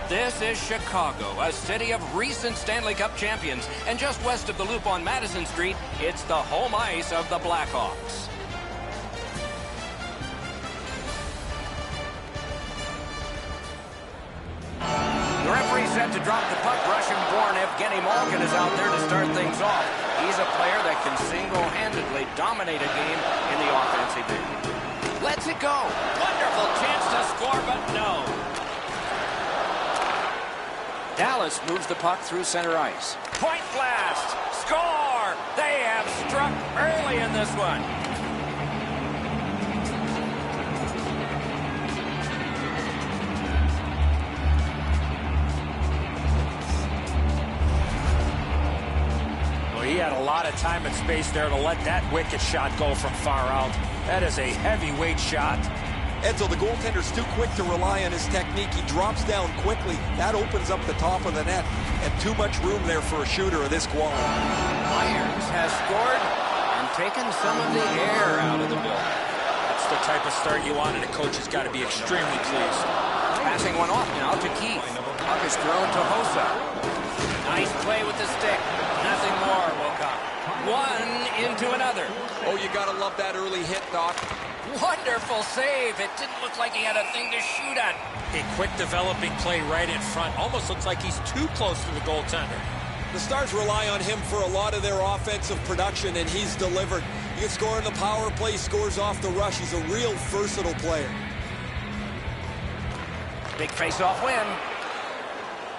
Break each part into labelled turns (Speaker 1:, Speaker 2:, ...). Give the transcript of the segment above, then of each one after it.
Speaker 1: This is Chicago, a city of recent Stanley Cup champions. And just west of the Loop on Madison Street, it's the home ice of the Blackhawks. The referee set to drop the puck. Russian-born Evgeny Malkin is out there to start things off. He's a player that can single-handedly dominate a game in the offensive end. Lets it go. Wonderful chance to score, but no. Dallas moves the puck through center ice. Point blast. Score! They have struck early in this one.
Speaker 2: Well, he had a lot of time and space there to let that wicked shot go from far out. That is a heavyweight shot.
Speaker 3: Edzo, the goaltender's too quick to rely on his technique. He drops down quickly. That opens up the top of the net. And too much room there for a shooter of this quality.
Speaker 1: Myers has scored and taken some of the air out of the building.
Speaker 2: That's the type of start you want, and the coach has got to be extremely pleased.
Speaker 1: Passing one off now to Keith. Puck is thrown to Hossa. Nice play with the stick. Nothing more will come. One into another.
Speaker 3: Oh, you got to love that early hit, Doc.
Speaker 1: Wonderful save. It didn't look like he had a thing to shoot at.
Speaker 2: A quick developing play right in front. Almost looks like he's too close to the goaltender.
Speaker 3: The Stars rely on him for a lot of their offensive production, and he's delivered. He can score in the power play, scores off the rush. He's a real versatile player.
Speaker 1: Big face-off win.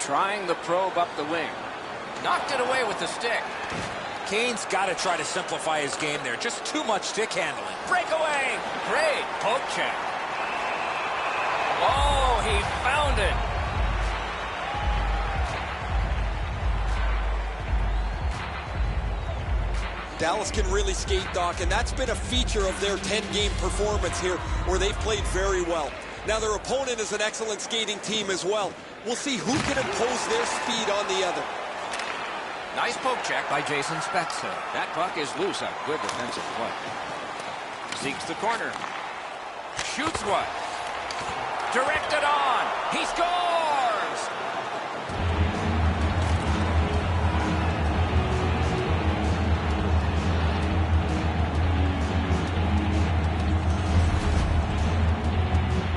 Speaker 1: Trying the probe up the wing. Knocked it away with the stick.
Speaker 2: Kane's got to try to simplify his game there. Just too much stick handling.
Speaker 1: Breakaway. Great poke check. Oh, he found it.
Speaker 3: Dallas can really skate, Doc, and that's been a feature of their 10-game performance here, where they've played very well. Now, their opponent is an excellent skating team as well. We'll see who can impose their speed on the other.
Speaker 1: Nice poke check by Jason Spezza. That puck is loose. A good defensive play. Zeke's the corner. Shoots one. Directed on. He scores!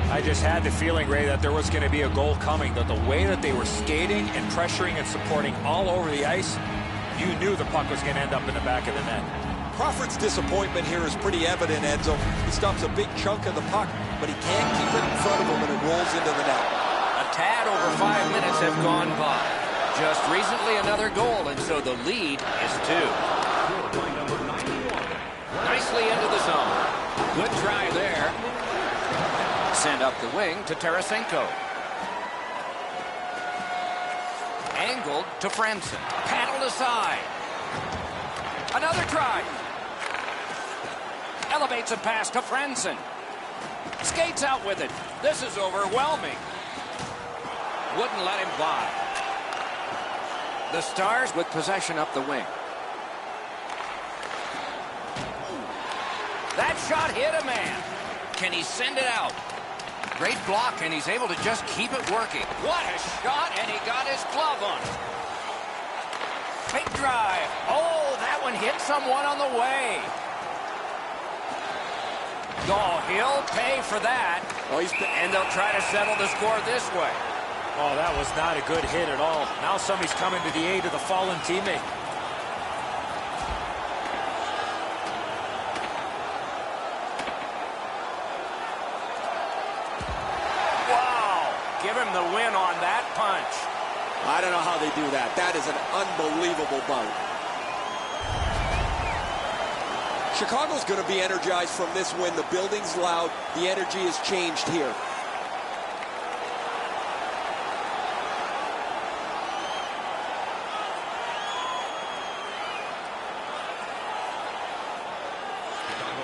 Speaker 2: I just had the feeling, Ray, that there was going to be a goal coming, that the way that they were skating and pressuring and supporting all over the ice, you knew the puck was going to end up in the back of the net.
Speaker 3: Crawford's disappointment here is pretty evident, Edzo. He stops a big chunk of the puck, but he can't keep it in front of him, and it rolls into the net.
Speaker 1: A tad over 5 minutes have gone by. Just recently another goal, and so the lead is 2. Nicely into the zone. Good try there. Send up the wing to Tarasenko. Angled to Franson. Paddled aside. Another try. Elevates a pass to Franson. Skates out with it. This is overwhelming. Wouldn't let him by. The Stars with possession up the wing. That shot hit a man. Can he send it out? Great block, and he's able to just keep it working. What a shot, and he got his glove on it. Big drive. Oh, that one hit someone on the way. Oh, he'll pay for that. And they'll try to settle the score this way.
Speaker 2: Oh, that was not a good hit at all. Now somebody's coming to the aid of the fallen teammate.
Speaker 1: Give him the win on that punch.
Speaker 3: I don't know how they do that. That is an unbelievable bout. Chicago's going to be energized from this win. The building's loud. The energy has changed here.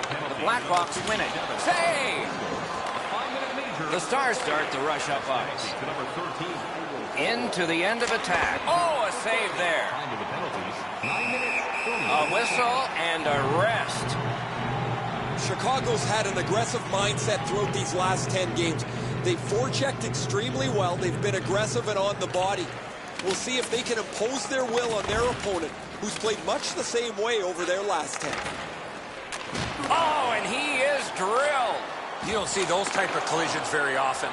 Speaker 1: The Blackhawks win it. Save! The Stars start the rush up ice. Into the end of attack. Oh, a save there. A whistle and a rest.
Speaker 3: Chicago's had an aggressive mindset throughout these last 10 games. They've forechecked extremely well. They've been aggressive and on the body. We'll see if they can impose their will on their opponent, who's played much the same way over their last 10.
Speaker 1: Oh, and he is drilled.
Speaker 2: You don't see those type of collisions very often.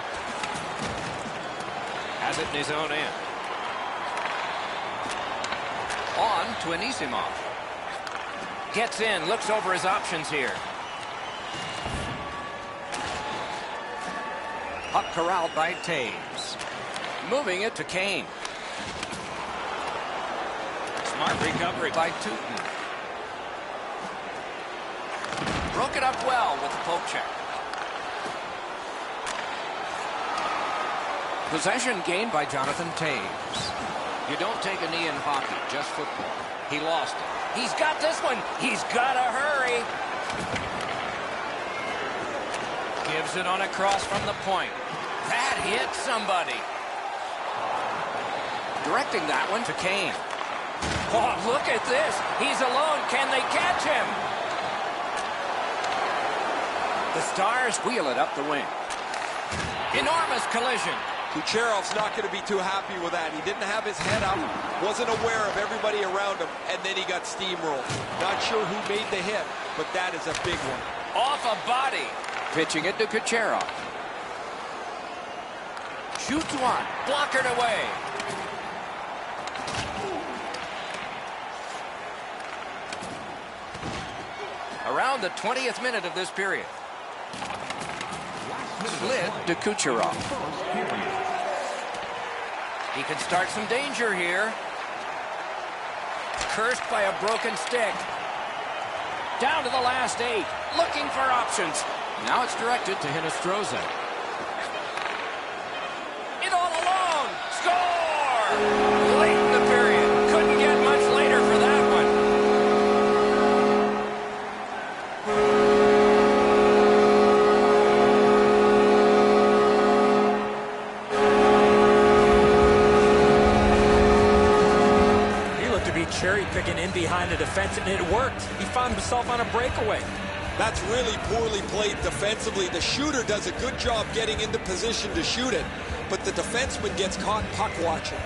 Speaker 1: Has it in his own end. On to Anisimov. Gets in, looks over his options here. Puck corralled by Taves. Moving it to Kane. Smart recovery by Tootin. Broke it up well with the poke check. Possession gained by Jonathan Taves. You don't take a knee in hockey, just football. He lost it. He's got this one. He's got to hurry. Gives it on a cross from the point. That hit somebody. Directing that one to Kane. Oh, look at this. He's alone. Can they catch him? The Stars wheel it up the wing. Enormous collision.
Speaker 3: Kucherov's not going to be too happy with that. He didn't have his head up, wasn't aware of everybody around him, and then he got steamrolled. Not sure who made the hit, but that is a big one.
Speaker 1: Off a body. Pitching it to Kucherov. Shoots one. Blockered away. Around the 20th minute of this period. Slid to Kucherov. He can start some danger here. Cursed by a broken stick. Down to the last 8. Looking for options. Now it's directed to Hinostroza. In all alone. Score! Late in the period. Couldn't get much later for that one.
Speaker 2: Cherry-picking in behind the defense, and it worked. He found himself on a breakaway.
Speaker 3: That's really poorly played defensively. The shooter does a good job getting into position to shoot it, but the defenseman gets caught puck watching.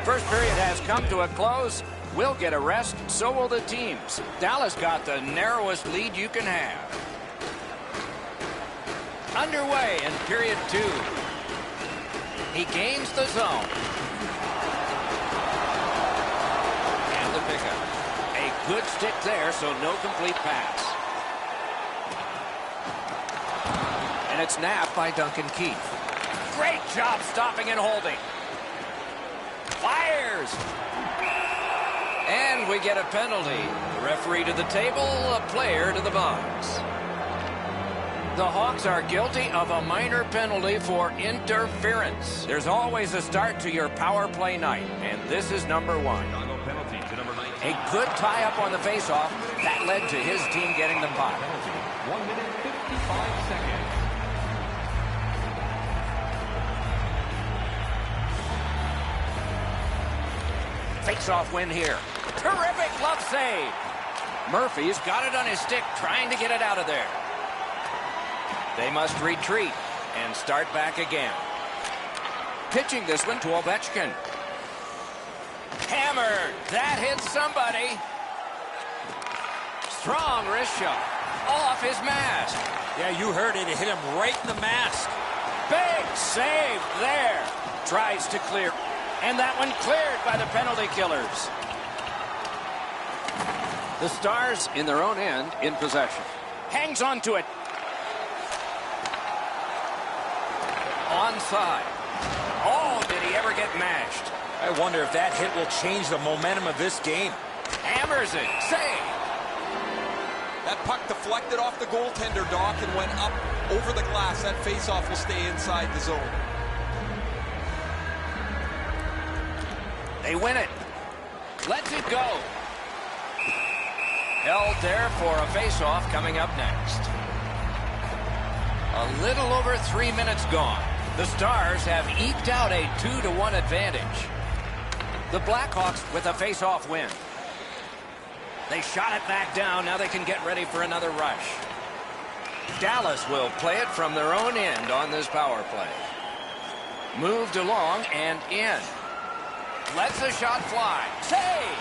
Speaker 1: First period has come to a close. We'll get a rest, so will the teams. Dallas got the narrowest lead you can have. Underway in period 2. He gains the zone. And the pickup. A good stick there, so no complete pass. And it's nabbed by Duncan Keith. Great job stopping and holding. Fires. And we get a penalty. The referee to the table, a player to the box. The Hawks are guilty of a minor penalty for interference. There's always a start to your power play night, and this is number 1. A good tie-up on the face-off. That led to his team getting the puck.
Speaker 4: 1 minute, 55 seconds.
Speaker 1: Face-off win here. Terrific glove save. Murphy's got it on his stick, trying to get it out of there. They must retreat and start back again. Pitching this one to Ovechkin. Hammered. That hits somebody. Strong wrist shot. Off his mask.
Speaker 2: Yeah, you heard it. It hit him right in the mask.
Speaker 1: Big save there. Tries to clear. And that one cleared by the penalty killers. The Stars in their own end in possession. Hangs on to it. Onside. Oh, did he ever get mashed?
Speaker 2: I wonder if that hit will change the momentum of this game.
Speaker 1: Hammers it. Save.
Speaker 3: That puck deflected off the goaltender, Doc, and went up over the glass. That faceoff will stay inside the zone.
Speaker 1: They win it. Lets it go. Held there for a faceoff coming up next. A little over 3 minutes gone. The Stars have eked out a 2-1 advantage. The Blackhawks with a face-off win. They shot it back down. Now they can get ready for another rush. Dallas will play it from their own end on this power play. Moved along and in. Lets the shot fly. Save!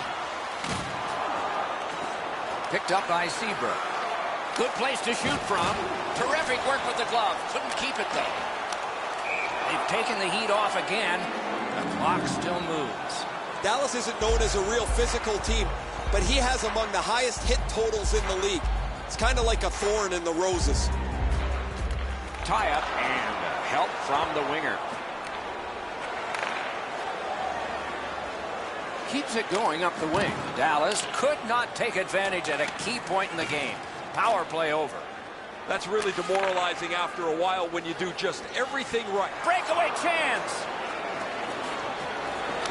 Speaker 1: Picked up by Seabrook. Good place to shoot from. Terrific work with the glove. Couldn't keep it, though. They've taken the heat off again. The clock still moves.
Speaker 3: Dallas isn't known as a real physical team, but he has among the highest hit totals in the league. It's kind of like a thorn in the roses.
Speaker 1: Tie-up and help from the winger. Keeps it going up the wing. Dallas could not take advantage at a key point in the game. Power play over.
Speaker 3: That's really demoralizing after a while when you do just everything right.
Speaker 1: Breakaway chance.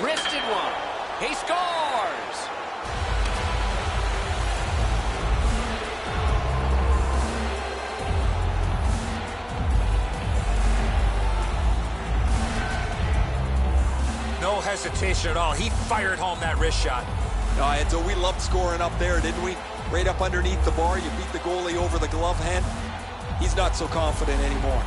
Speaker 1: Wristed one. He scores.
Speaker 2: No hesitation at all. He fired home that wrist shot.
Speaker 3: So we loved scoring up there, didn't we? Right up underneath the bar, you beat the goalie over the glove hand. He's not so confident anymore.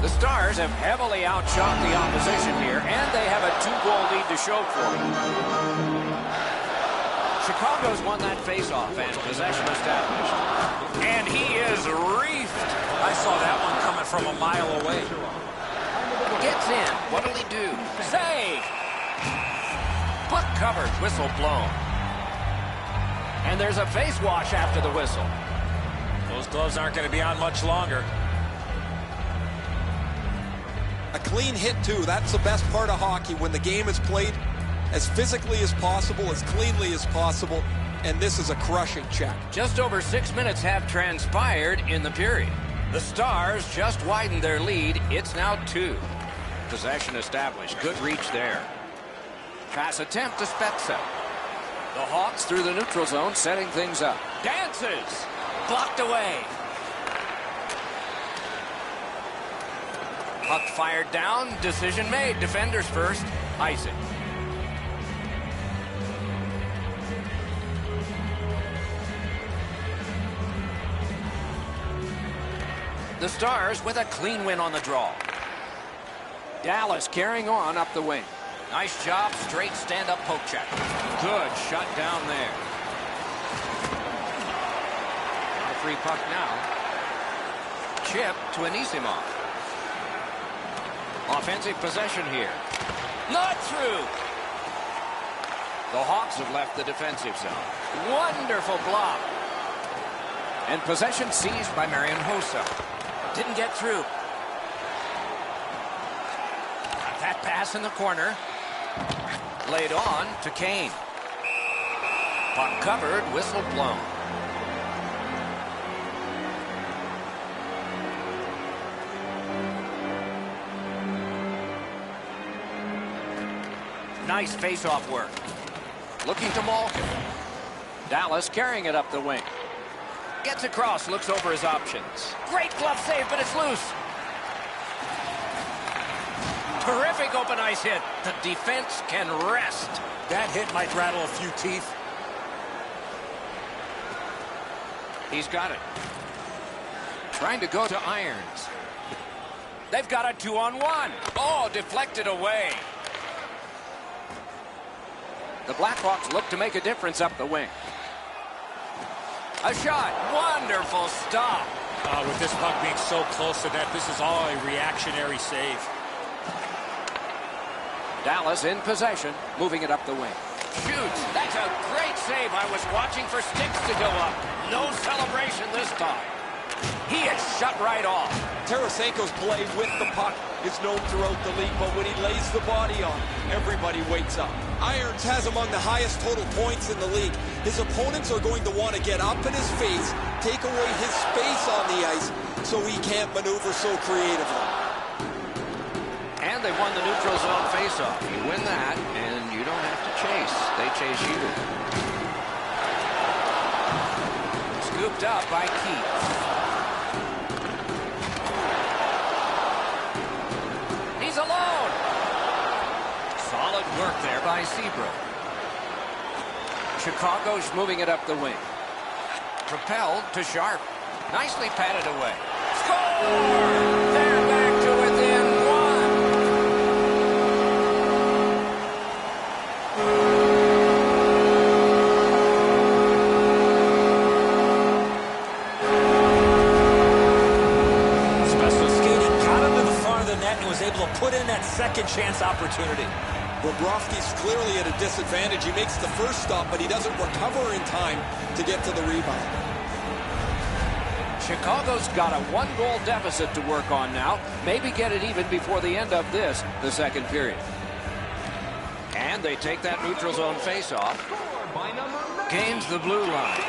Speaker 1: The Stars have heavily outshot the opposition here, and they have a 2-goal lead to show for it. Chicago's won that faceoff and possession established. And he is reefed.
Speaker 2: I saw that one coming from a mile away.
Speaker 1: Gets in. What'll he do? Save! Puck covered. Whistle blown. And there's a face wash after the whistle.
Speaker 2: Those gloves aren't going to be on much longer.
Speaker 3: A clean hit, too. That's the best part of hockey, when the game is played as physically as possible, as cleanly as possible, and this is a crushing check.
Speaker 1: Just over 6 minutes have transpired in the period. The Stars just widened their lead. It's now 2. Possession established. Good reach there. Pass attempt to Spezza. The Hawks through the neutral zone, setting things up. Dances! Blocked away. Puck fired down. Decision made. Defenders first. Isaac. The Stars with a clean win on the draw. Dallas carrying on up the wing. Nice job. Straight stand-up poke check. Good shut down there. A free puck now. Chip to Anisimov. Offensive possession here. Not through. The Hawks have left the defensive zone. Wonderful block. And possession seized by Marian Hossa. Didn't get through. Got that pass in the corner. Laid on to Kane. Puck covered, whistle blown. Nice face-off work. Looking to Malkin. Dallas carrying it up the wing. Gets across, looks over his options. Great glove save, but it's loose. Terrific open ice hit. The defense can rest.
Speaker 2: That hit might rattle a few teeth.
Speaker 1: He's got it. Trying to go to Irons. They've got a 2-on-1. Oh, deflected away. The Blackhawks look to make a difference up the wing. A shot. Wonderful stop.
Speaker 2: With this puck being so close to net, this is all a reactionary save.
Speaker 1: Dallas in possession, moving it up the wing. Shoots. That's a great save. I was watching for sticks to go up. No celebration this time. He is shut right off.
Speaker 3: Tarasenko's play with the puck is known throughout the league, but when he lays the body on, everybody wakes up. Irons has among the highest total points in the league. His opponents are going to want to get up in his face, take away his space on the ice, so he can't maneuver so creatively.
Speaker 1: And they won the neutral zone faceoff. You win that, and you don't have to chase. They chase you. Scooped up by Keith. He's alone. Solid work there by Seabrook. Chicago's moving it up the wing. Propelled to Sharp. Nicely patted away. Score! They're back to within one.
Speaker 2: Special skating got him to the front of the net and was able to put in that second chance opportunity.
Speaker 3: Bobrovsky's clearly at a disadvantage. He makes the first stop, but he doesn't recover in time to get to the rebound.
Speaker 1: Chicago's got a one-goal deficit to work on now. Maybe get it even before the end of this, the second period. And they take that neutral zone face-off. Gains the blue line.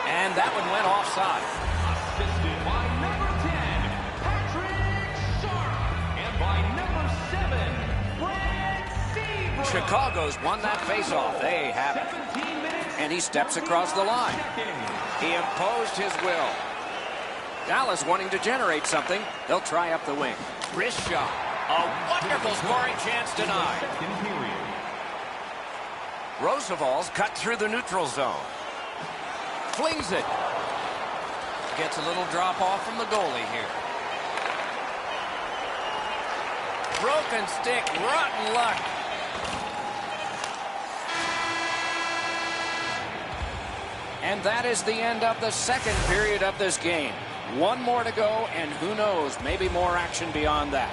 Speaker 1: And that one went offside.
Speaker 4: Assisted by number 10, Patrick Sharp. And by number 7, Brent Seabrook.
Speaker 1: Chicago's won that face-off. They have it.
Speaker 4: 17 minutes.
Speaker 1: And he steps across the line. He imposed his will. Dallas wanting to generate something. They'll try up the wing. Wrist shot. A wonderful scoring chance denied.
Speaker 4: Second period.
Speaker 1: Roosevelt's cut through the neutral zone. Flings it. Gets a little drop off from the goalie here. Broken stick. Rotten luck. And that is the end of the second period of this game. One more to go, and who knows, maybe more action beyond that.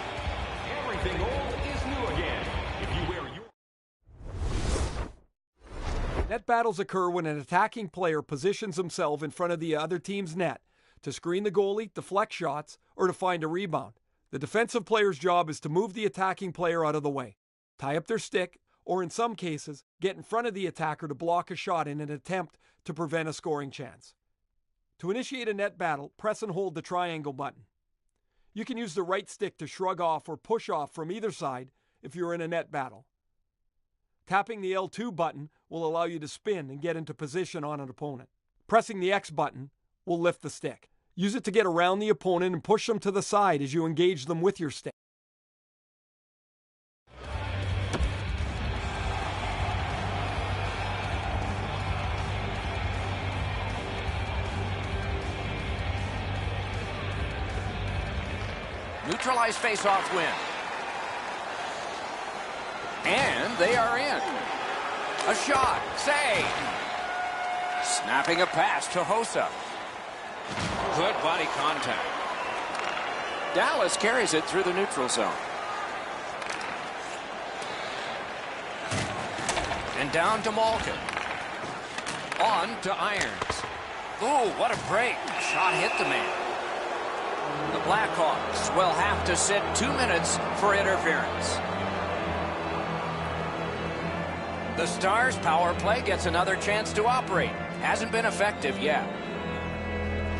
Speaker 4: Everything old is new again. If you wear your...
Speaker 5: Net battles occur when an attacking player positions himself in front of the other team's net to screen the goalie, deflect shots, or to find a rebound. The defensive player's job is to move the attacking player out of the way, tie up their stick, or in some cases, get in front of the attacker to block a shot in an attempt to prevent a scoring chance. To initiate a net battle, press and hold the triangle button. You can use the right stick to shrug off or push off from either side if you're in a net battle. Tapping the L2 button will allow you to spin and get into position on an opponent. Pressing the X button will lift the stick. Use it to get around the opponent and push them to the side as you engage them with your stick.
Speaker 1: Neutralized face-off win. And they are in. A shot. Save. Snapping a pass to Hossa. Good body contact. Dallas carries it through the neutral zone. And down to Malkin. On to Irons. Ooh, what a break. Shot hit the man. The Blackhawks will have to sit 2 minutes for interference. The Stars' power play gets another chance to operate. Hasn't been effective yet.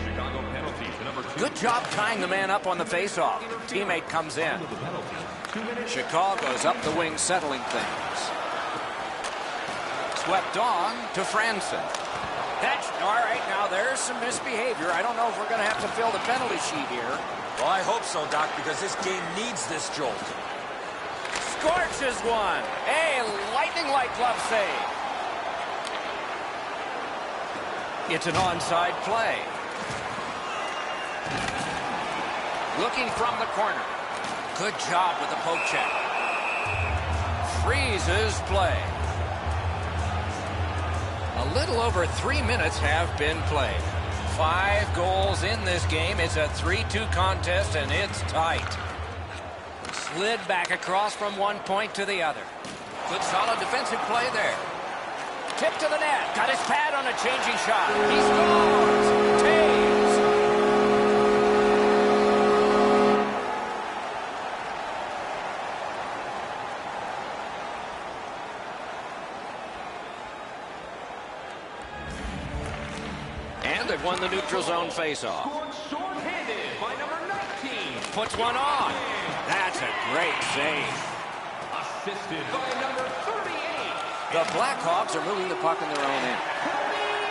Speaker 4: Chicago penalty to number 2.
Speaker 1: Good job tying the man up on the faceoff. Teammate comes in.
Speaker 4: The penalty. 2 minutes.
Speaker 1: Chicago's up the wing settling things. Swept on to Franson. That's all right. Now there's some misbehavior. I don't know if we're going to have to fill the penalty sheet here.
Speaker 2: Well, I hope so, Doc, because this game needs this jolt.
Speaker 1: Scorches one. A lightning-like glove save. It's an onside play. Looking from the corner. Good job with the poke check. Freezes play. A little over 3 minutes have been played. 5 goals in this game. It's a 3-2 contest, and it's tight. Slid back across from one point to the other. Good solid defensive play there. Tip to the net. Got his pad on a changing shot. He scores. Taves. And they've won the neutral zone faceoff.
Speaker 4: Scored short-handed by number 19.
Speaker 1: Puts one on. That's a great save.
Speaker 4: Assisted by number 38.
Speaker 1: The Blackhawks are moving the puck in their own end.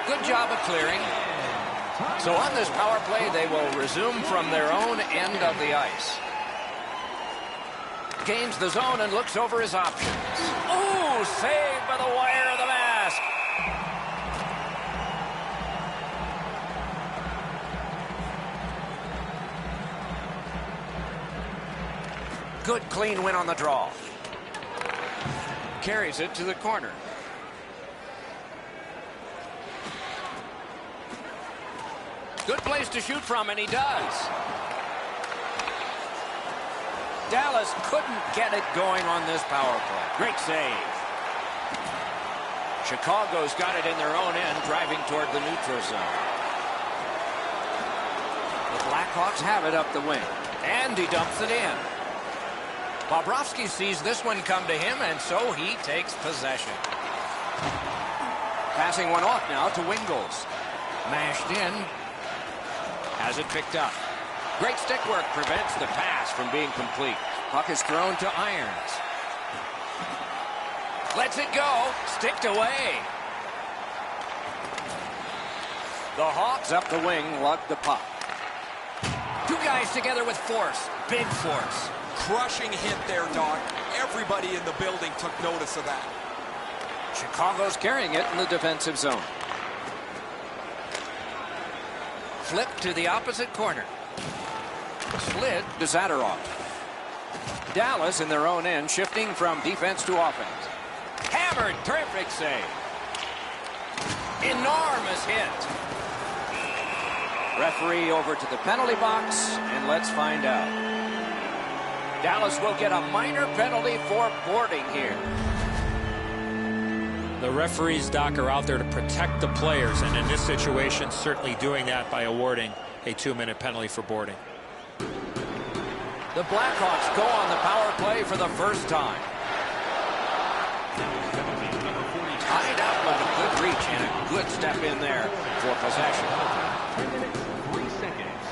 Speaker 1: Good job of clearing. So on this power play, they will resume from their own end of the ice. Gains the zone and looks over his options. Ooh, saved by the wire of the mask. Good clean win on the draw. Carries it to the corner. Good place to shoot from, and he does. Dallas couldn't get it going on this power play. Great save. Chicago's got it in their own end, driving toward the neutral zone. The Blackhawks have it up the wing, and he dumps it in. Bobrovsky sees this one come to him, and so he takes possession. Passing one off now to Wingles. Mashed in. Has it picked up. Great stick work prevents the pass from being complete. Puck is thrown to Irons. Lets it go. Sticked away. The Hawks up the wing lug the puck. Two guys together with force. Big force.
Speaker 3: Crushing hit there, Doc. Everybody in the building took notice of that.
Speaker 1: Chicago's carrying it in the defensive zone. Flip to the opposite corner. Slid to Zadorov. Dallas in their own end, shifting from defense to offense. Hammered, terrific save. Enormous hit. Referee over to the penalty box, and let's find out. Dallas will get a minor penalty for boarding here.
Speaker 2: The referees, Doc, are out there to protect the players, and in this situation, certainly doing that by awarding a 2-minute penalty for boarding.
Speaker 1: The Blackhawks go on the power play for the first time. Tied up with a good reach and a good step in there for possession.
Speaker 4: 3 seconds.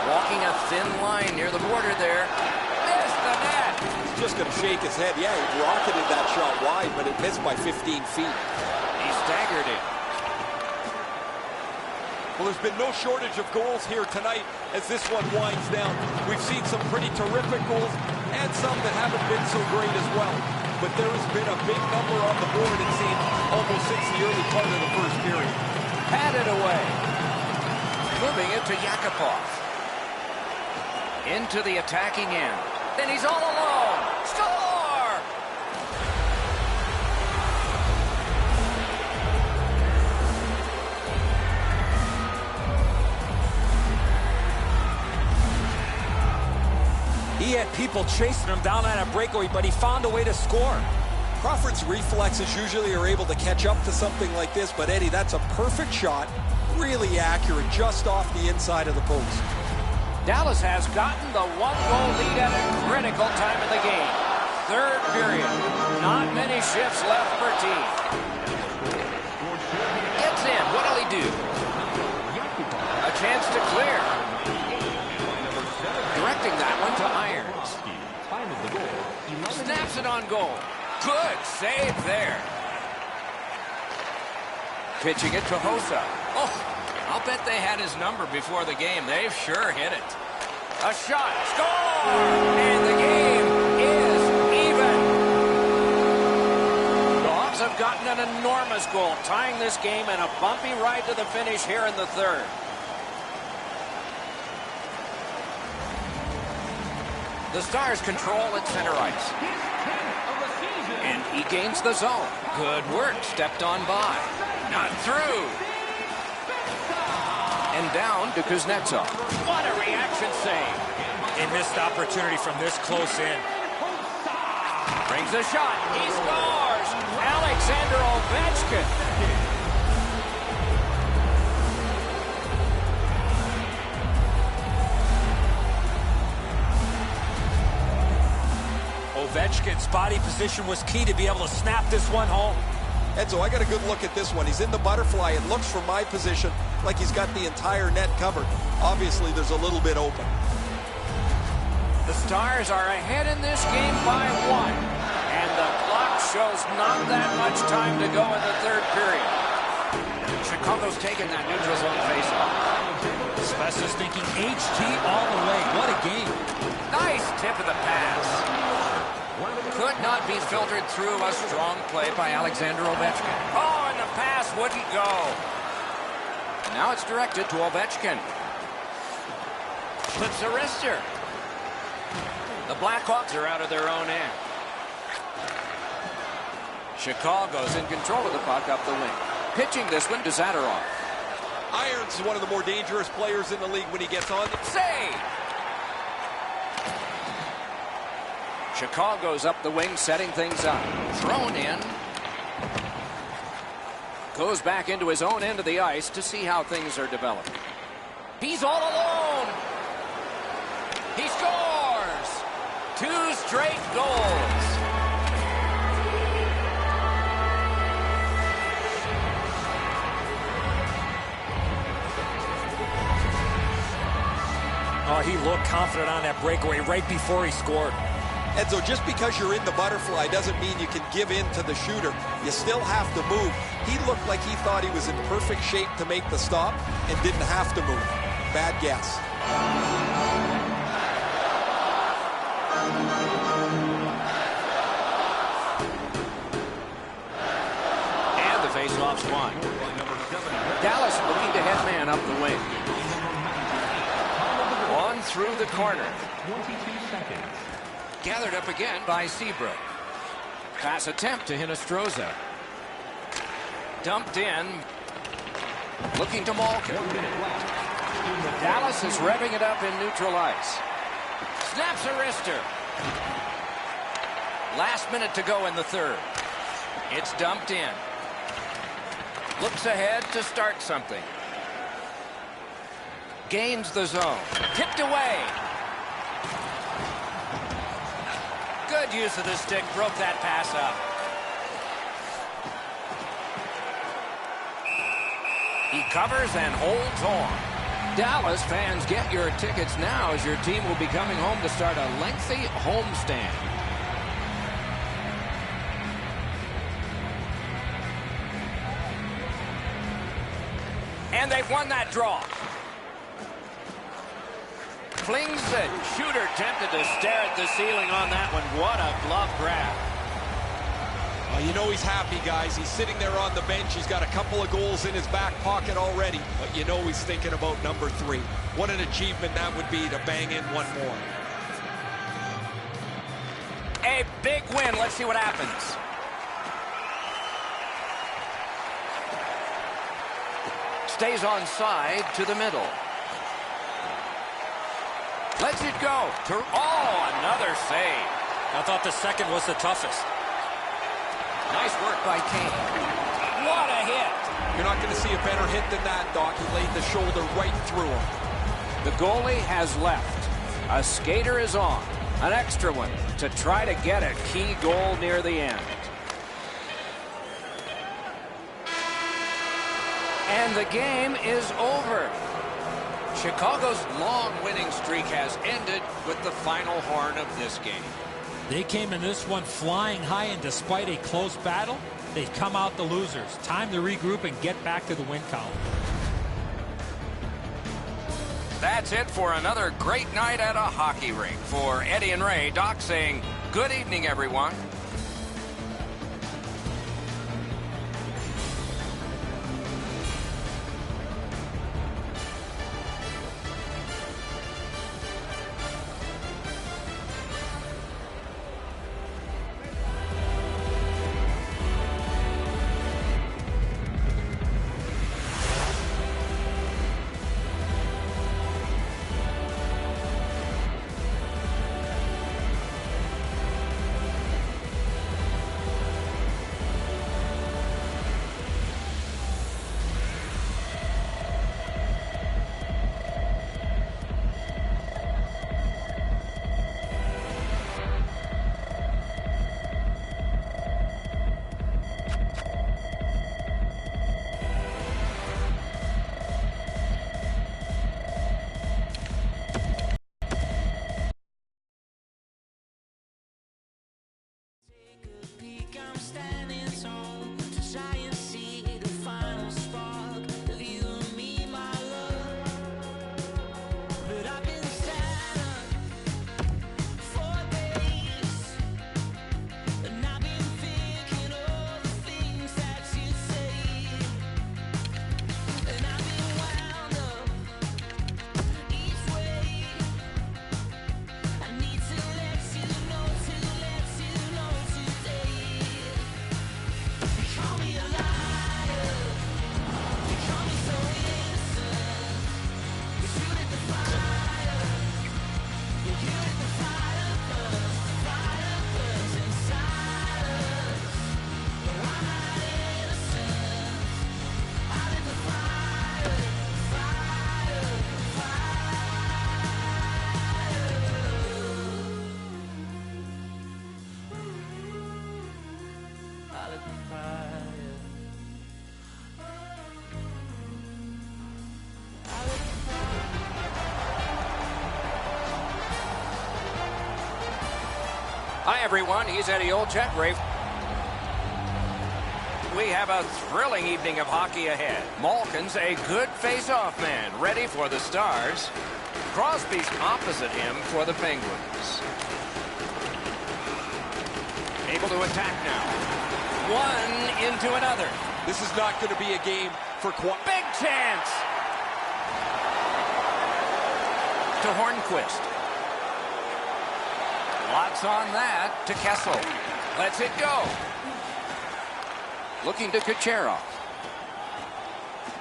Speaker 1: Walking a thin line near the border there. Missed the net.
Speaker 3: He's just going to shake his head. Yeah, he rocketed that shot wide, but it missed by 15 feet.
Speaker 1: He staggered it.
Speaker 3: Well, there's been no shortage of goals here tonight as this one winds down. We've seen some pretty terrific goals and some that haven't been so great as well. But there has been a big number on the board, it seems, almost since the early part of the first period.
Speaker 1: Patted away. Moving it to Yakupov. Into the attacking end. Then he's all alone. Score!
Speaker 2: He had people chasing him down on a breakaway, but he found a way to score.
Speaker 3: Crawford's reflexes usually are able to catch up to something like this, but Eddie, that's a perfect shot. Really accurate, just off the inside of the post.
Speaker 1: Dallas has gotten the one-goal lead at a critical time in the game. Third period. Not many shifts left per team. Gets in. What'll he do? A chance to clear. Directing that one to Irons.
Speaker 4: Time of the goal, 11.
Speaker 1: Snaps it on goal. Good save there. Pitching it to Hossa. Oh, I'll bet they had his number before the game. They've sure hit it. A shot. Score! And the game is even. The Hawks have gotten an enormous goal, tying this game and a bumpy ride to the finish here in the third. The Stars control at center ice. And he gains the zone. Good work. Stepped on by. Not through. And down to Kuznetsov. What a reaction save.
Speaker 2: A missed opportunity from this close in.
Speaker 1: Brings a shot. He scores. Alexander Ovechkin.
Speaker 2: Ovechkin's body position was key to be able to snap this one home.
Speaker 3: Enzo, I got a good look at this one. He's in the butterfly. It looks from my position like he's got the entire net covered. Obviously, there's a little bit open.
Speaker 1: The Stars are ahead in this game by 1. And the clock shows not that much time to go in the third period. Chicago's taking that neutral zone faceoff.
Speaker 2: Spezza's thinking HT all the way. What a game.
Speaker 1: Nice tip of the pass. Could not be filtered through a strong play by Alexander Ovechkin. Oh, and the pass wouldn't go. And now it's directed to Ovechkin. Flips a wrister. The Blackhawks are out of their own end. Chicago's in control of the puck up the wing. Pitching this one to Zadorov.
Speaker 3: Irons is one of the more dangerous players in the league when he gets on.
Speaker 1: Save! Chicago's up the wing, setting things up. Thrown in. Goes back into his own end of the ice to see how things are developing. He's all alone. He scores! 2 straight goals.
Speaker 2: Oh, he looked confident on that breakaway right before he scored.
Speaker 3: Enzo, just because you're in the butterfly doesn't mean you can give in to the shooter. You still have to move. He looked like he thought he was in perfect shape to make the stop and didn't have to move. Bad guess.
Speaker 1: And the faceoff's won. Dallas looking to head man up the wing. On through the corner.
Speaker 4: 22 seconds.
Speaker 1: Gathered up again by Seabrook. Pass attempt to Hinostroza. Dumped in. Looking to Malkin. Dallas is revving it up in neutral ice. Snaps a wrister. Last minute to go in the third. It's dumped in. Looks ahead to start something. Gains the zone. Tipped away. Good use of the stick. Broke that pass up. He covers and holds on. Dallas fans, get your tickets now as your team will be coming home to start a lengthy homestand. And they've won that draw. Flings it. Shooter tempted to stare at the ceiling on that one. What a glove grab.
Speaker 3: Well, you know he's happy, guys. He's sitting there on the bench. He's got a couple of goals in his back pocket already. But you know he's thinking about number 3. What an achievement that would be to bang in one more.
Speaker 1: A big win. Let's see what happens. Stays on side to the middle. Lets it go. Another save.
Speaker 2: I thought the second was the toughest.
Speaker 1: Nice work by Kane. What a hit.
Speaker 3: You're not going to see a better hit than that, Doc. He laid the shoulder right through him.
Speaker 1: The goalie has left. A skater is on. An extra one to try to get a key goal near the end. And the game is over. Chicago's long winning streak has ended with the final horn of this game.
Speaker 6: They came in this one flying high, and despite a close battle, they've come out the losers. Time to regroup and get back to the win column.
Speaker 1: That's it for another great night at a hockey rink. For Eddie and Ray, Doc saying good evening, everyone. Hi, everyone. He's Eddie Olczyk. We have a thrilling evening of hockey ahead. Malkin's a good face-off man, ready for the Stars. Crosby's opposite him for the Penguins. Able to attack now. One into another.
Speaker 3: This is not going to be a game for
Speaker 1: big chance. To Hornquist. Lots on that to Kessel. Lets it go. Looking to Kucherov.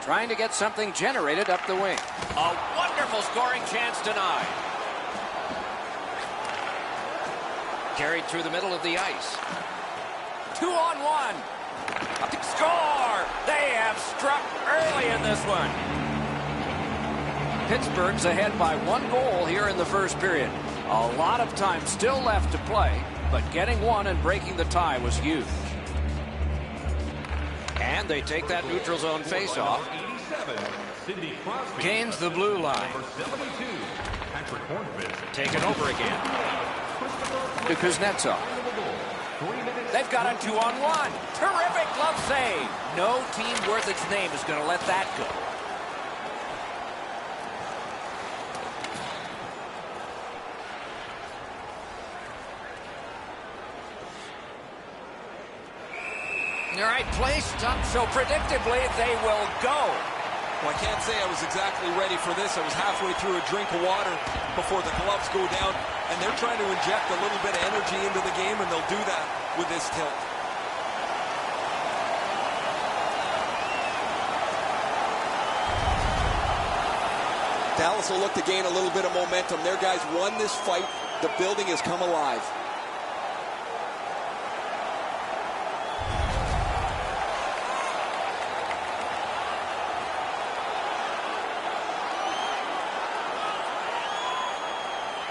Speaker 1: Trying to get something generated up the wing. A wonderful scoring chance denied. Carried through the middle of the ice. 2-on-1. Score! They have struck early in this one. Pittsburgh's ahead by 1 goal here in the first period. A lot of time still left to play, but getting one and breaking the tie was huge. And they take that neutral zone face-off. Gains the blue line. Taken over again. To Kuznetsov. They've got a 2-on-1. Terrific glove save. No team worth its name is going to let that go. All right, placed up so predictably they will go.
Speaker 3: Well, I can't say I was exactly ready for this. I was halfway through a drink of water before the gloves go down, and they're trying to inject a little bit of energy into the game, and they'll do that with this tilt. Dallas will look to gain a little bit of momentum. Their guys won this fight. The building has come alive.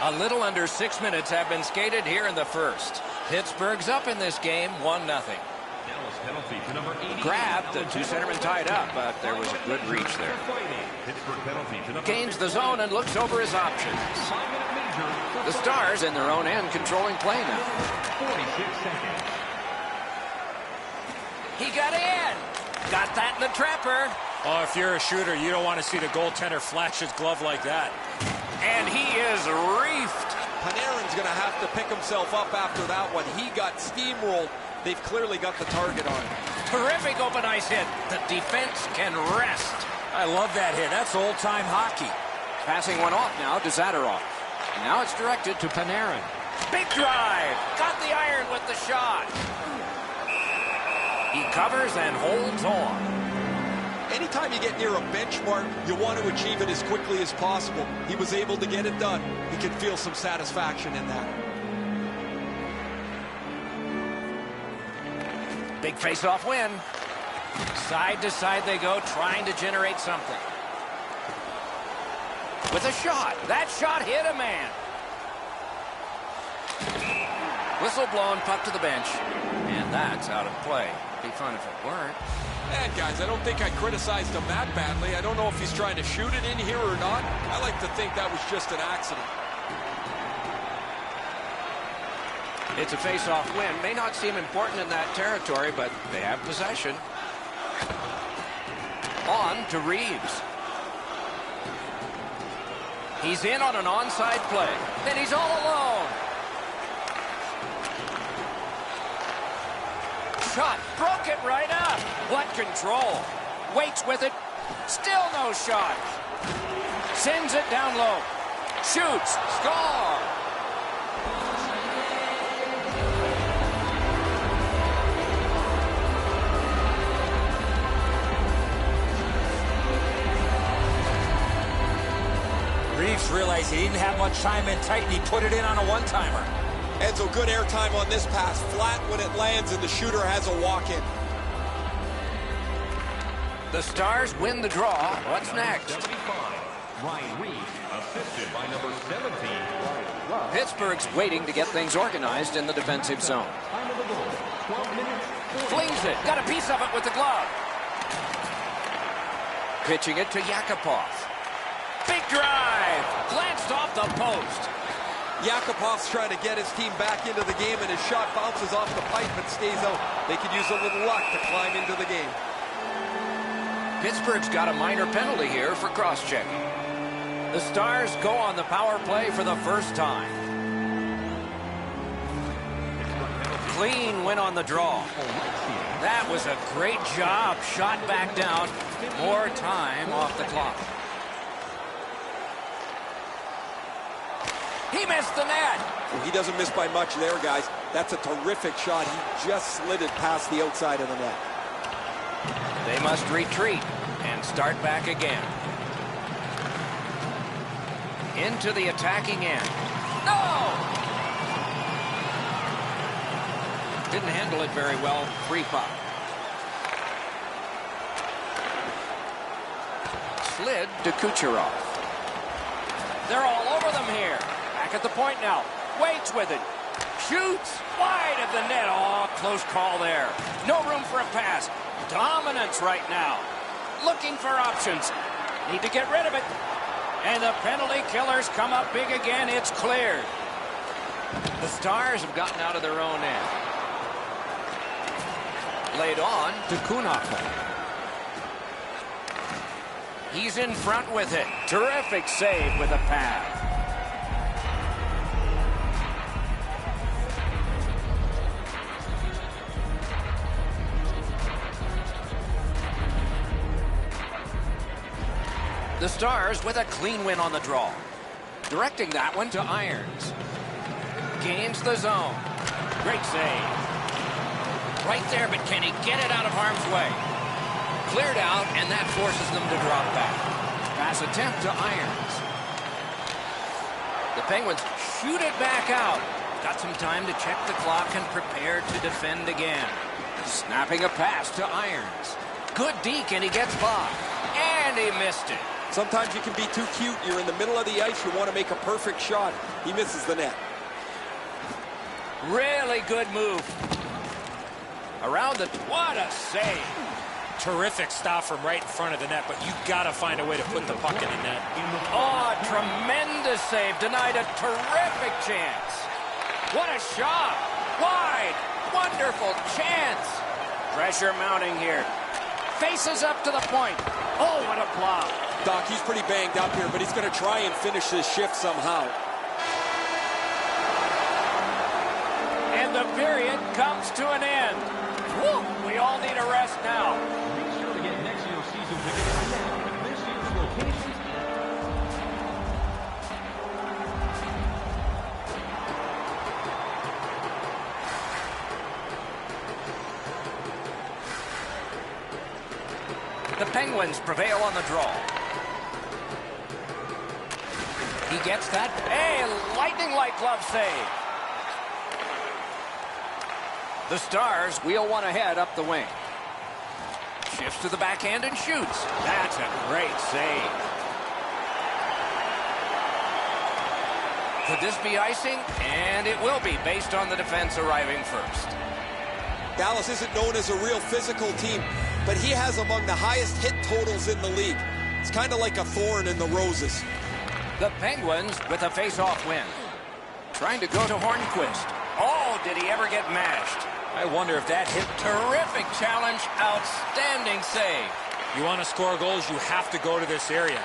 Speaker 1: A little under 6 minutes have been skated here in the first. Pittsburgh's up in this game, 1-0. Grabbed, the two centermen tied up, but there was a good reach there. Gains the zone and looks over his options. The Stars in their own end controlling play now. He got in. Got that in the trapper.
Speaker 2: Oh, if you're a shooter, you don't want to see the goaltender flash his glove like that.
Speaker 1: And he is reefed.
Speaker 3: Panarin's going to have to pick himself up after that one. He got steamrolled. They've clearly got the target on.
Speaker 1: Terrific open ice hit. The defense can rest.
Speaker 2: I love that hit. That's old-time hockey.
Speaker 1: Passing one off now to Zadorov. Now it's directed to Panarin. Big drive. Got the iron with the shot. He covers and holds on.
Speaker 3: Anytime you get near a benchmark, you want to achieve it as quickly as possible. He was able to get it done. He can feel some satisfaction in that.
Speaker 1: Big face-off win. Side to side they go, trying to generate something. With a shot. That shot hit a man. Whistle blown, puck to the bench. And that's out of play. Be fun if it weren't.
Speaker 3: And guys, I don't think I criticized him that badly. I don't know if he's trying to shoot it in here or not. I like to think that was just an accident.
Speaker 1: It's a face-off win. May not seem important in that territory, but they have possession. On to Reeves. He's in on an onside play. And he's all alone. Shot. Broke it right up. What control. Waits with it. Still no shot. Sends it down low. Shoots. Score.
Speaker 2: Reeves realized he didn't have much time in tight, and he put it in on a one-timer.
Speaker 3: Enzo, good air time on this pass. Flat when it lands, and the shooter has a walk-in.
Speaker 1: The Stars win the draw. What's next?
Speaker 4: Ryan Reeves, assisted by number 17.
Speaker 1: Pittsburgh's waiting to get things organized in the defensive zone. Flings it. Got a piece of it with the glove. Pitching it to Yakupov. Big drive. Glanced off the post.
Speaker 3: Yakupov's trying to get his team back into the game, and his shot bounces off the pipe and stays out. They could use a little luck to climb into the game.
Speaker 1: Pittsburgh's got a minor penalty here for cross-checking. The Stars go on the power play for the first time. Clean win on the draw. That was a great job. Shot back down. More time off the clock. He missed the net.
Speaker 3: Well, he doesn't miss by much there, guys. That's a terrific shot. He just slid it past the outside of the net.
Speaker 1: They must retreat and start back again. Into the attacking end. No! Didn't handle it very well. Free puck. Slid to Kucherov. They're all over them here. Back at the point now. Waits with it. Shoots wide of the net. Oh, close call there. No room for a pass. Dominance right now. Looking for options. Need to get rid of it. And the penalty killers come up big again. It's cleared. The Stars have gotten out of their own end. Laid on to Kunakov. He's in front with it. Terrific save with a pad. The Stars with a clean win on the draw. Directing that one to Irons. Gains the zone. Great save. Right there, but can he get it out of harm's way? Cleared out, and that forces them to drop back. Pass attempt to Irons. The Penguins shoot it back out. Got some time to check the clock and prepare to defend again. Snapping a pass to Irons. Good deke, and he gets by. And he missed it.
Speaker 3: Sometimes you can be too cute. You're in the middle of the ice. You want to make a perfect shot. He misses the net.
Speaker 1: Really good move. Around the... What a save.
Speaker 2: Terrific stop from right in front of the net, but you got to find a way to put the puck in the net.
Speaker 1: Oh, tremendous save. Denied a terrific chance. What a shot. Wide. Wonderful chance. Pressure mounting here. Faces up to the point. Oh, what a block.
Speaker 3: Doc, he's pretty banged up here, but he's going to try and finish this shift somehow.
Speaker 1: And the period comes to an end. Woo, we all need a rest now.
Speaker 4: Make sure to get next year's season tickets now at this year's location.
Speaker 1: The Penguins prevail on the draw. He gets that. Hey, lightning-like glove save. The Stars wheel one ahead up the wing. Shifts to the backhand and shoots. That's a great save. Could this be icing? And it will be, based on the defense arriving first.
Speaker 3: Dallas isn't known as a real physical team, but he has among the highest hit totals in the league. It's kind of like a thorn in the roses.
Speaker 1: The Penguins with a face-off win. Trying to go to Hornquist. Oh, did he ever get mashed?
Speaker 2: I wonder if that hit.
Speaker 1: Terrific challenge. Outstanding save.
Speaker 2: You want to score goals, you have to go to this area.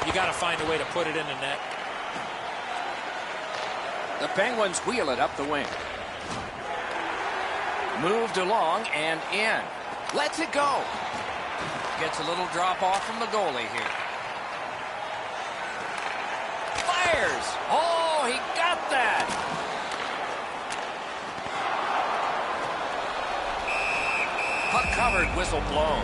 Speaker 2: You got to find a way to put it in the net.
Speaker 1: The Penguins wheel it up the wing. Moved along and in. Lets it go. Gets a little drop off from the goalie here. Fires. Oh, he got that. Puck covered, whistle blown.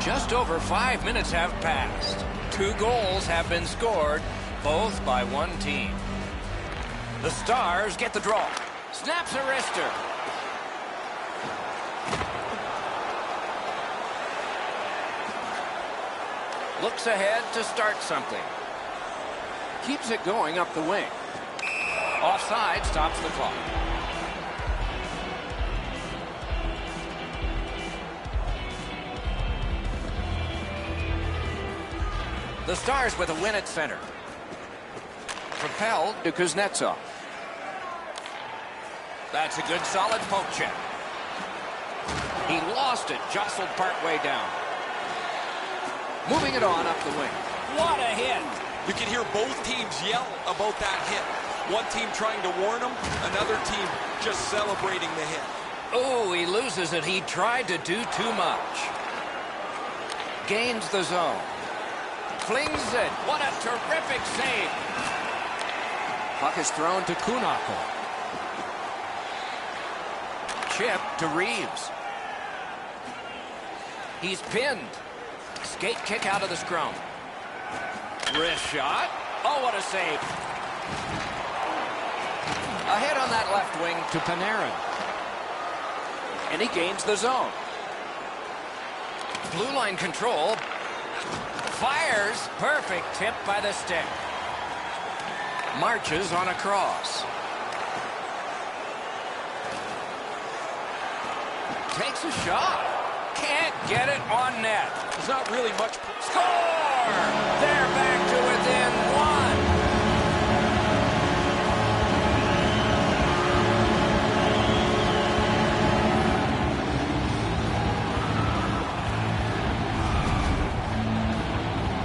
Speaker 1: Just over 5 minutes have passed. 2 goals have been scored, both by one team. The Stars get the draw. Snaps a wrister. Looks ahead to start something. Keeps it going up the wing. Offside stops the clock. The Stars with a win at center. propelled to Kuznetsov. That's a good solid poke check. He lost it, jostled partway down. Moving it on up the wing. What a hit!
Speaker 3: You can hear both teams yell about that hit. One team trying to warn him, another team just celebrating the hit.
Speaker 1: Oh, he loses it. He tried to do too much. Gains the zone. Flings it. What a terrific save. Puck is thrown to Kunako. Chip to Reeves. He's pinned. Skate kick out of the scrum. Wrist shot. Oh, what a save. A hit on that left wing to Panarin. And he gains the zone. Blue line control. Fires. Perfect tip by the stick. Marches on a cross. Takes a shot. Can't get it on net.
Speaker 3: There's not really much.
Speaker 1: Score! They're back to within one.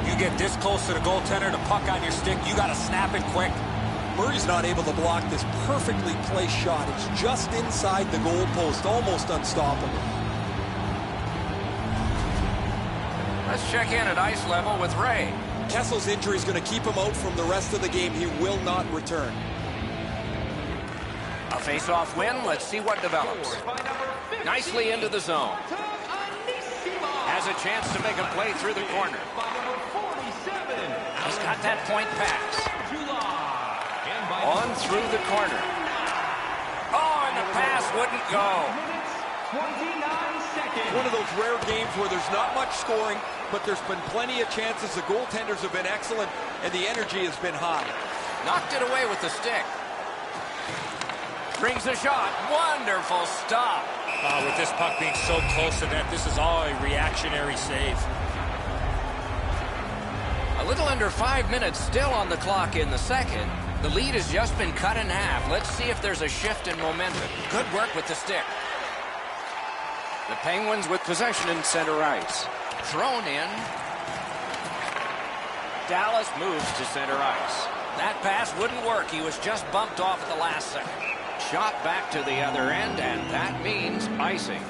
Speaker 2: You get this close to the goaltender, the puck on your stick, you got to snap it quick.
Speaker 3: Murray's not able to block this perfectly placed shot. It's just inside the goal post, almost unstoppable.
Speaker 1: Let's check in at ice level with Ray.
Speaker 3: Kessel's injury is going to keep him out from the rest of the game. He will not return.
Speaker 1: A face-off win. Let's see what develops. Nicely into the zone. Has a chance to make a play through the corner. He's got that point pass. On through the corner. Oh, and the pass wouldn't go.
Speaker 3: One of those rare games where there's not much scoring, but there's been plenty of chances. The goaltenders have been excellent, and the energy has been high.
Speaker 1: Knocked it away with the stick. Brings a shot. Wonderful stop.
Speaker 2: With this puck being so close to net, this is all a reactionary save.
Speaker 1: A little under 5 minutes still on the clock in the second. The lead has just been cut in half. Let's see if there's a shift in momentum. Good work with the stick. The Penguins with possession in center ice. Thrown in. Dallas moves to center ice. That pass wouldn't work. He was just bumped off at the last second. Shot back to the other end, and that means icing.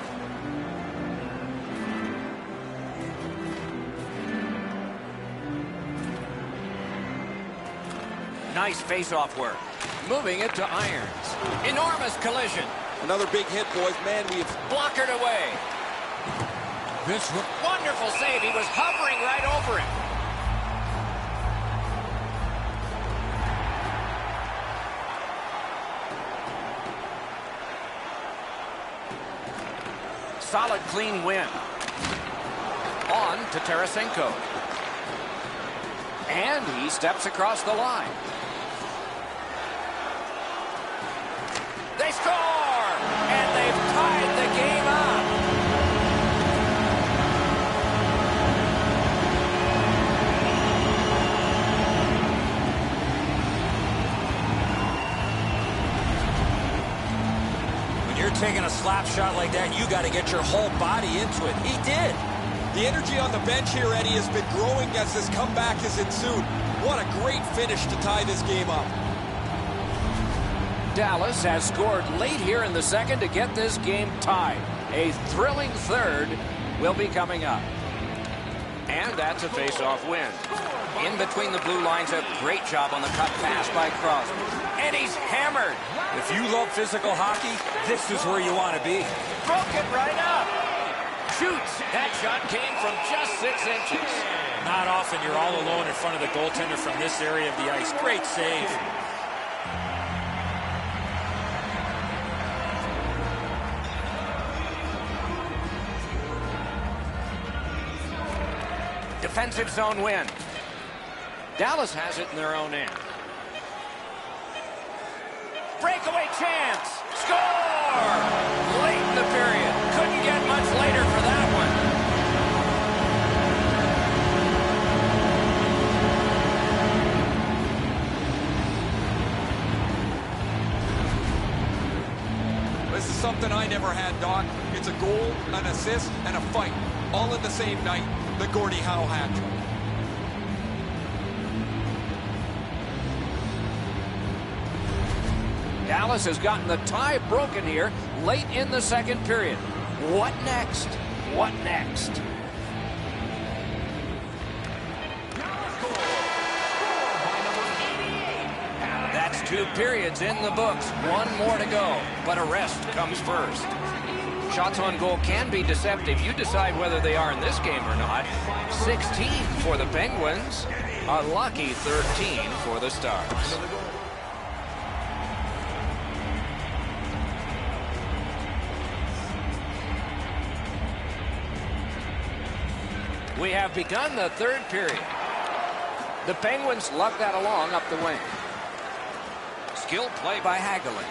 Speaker 1: Nice face-off work. Moving it to Irons. Enormous collision.
Speaker 3: Another big hit, boys. Man, we've
Speaker 1: Blockered away. Wonderful save. He was hovering right over him. Solid, clean win. On to Tarasenko. And he steps across the line. They score! And they've tied the game up.
Speaker 2: When you're taking a slap shot like that, you got to get your whole body into it. He did.
Speaker 3: The energy on the bench here, Eddie, has been growing as this comeback has ensued. What a great finish to tie this game up.
Speaker 1: Dallas has scored late here in the second to get this game tied. A thrilling third will be coming up. And that's a face-off win. In between the blue lines, a great job on the cut pass by Crosby. And he's hammered.
Speaker 2: If you love physical hockey, this is where you want to be.
Speaker 1: Broke it right up. Shoots. That shot came from just 6 inches.
Speaker 2: Not often you're all alone in front of the goaltender from this area of the ice. Great save.
Speaker 1: Defensive zone win. Dallas has it in their own end. Breakaway chance. Score! Late in the period. Couldn't get much later for that one.
Speaker 3: something I never had, Doc. It's a goal, an assist, and a fight, all in the same night. The Gordie Howe hat trick.
Speaker 1: Dallas has gotten the tie broken here late in the second period. What next? What next? That's 2 periods in the books. 1 more to go, but a rest comes first. Shots on goal can be deceptive. You decide whether they are in this game or not. 16 for the Penguins. A lucky 13 for the Stars. We have begun the third period. The Penguins lug that along up the wing. Skilled play by Hagelin.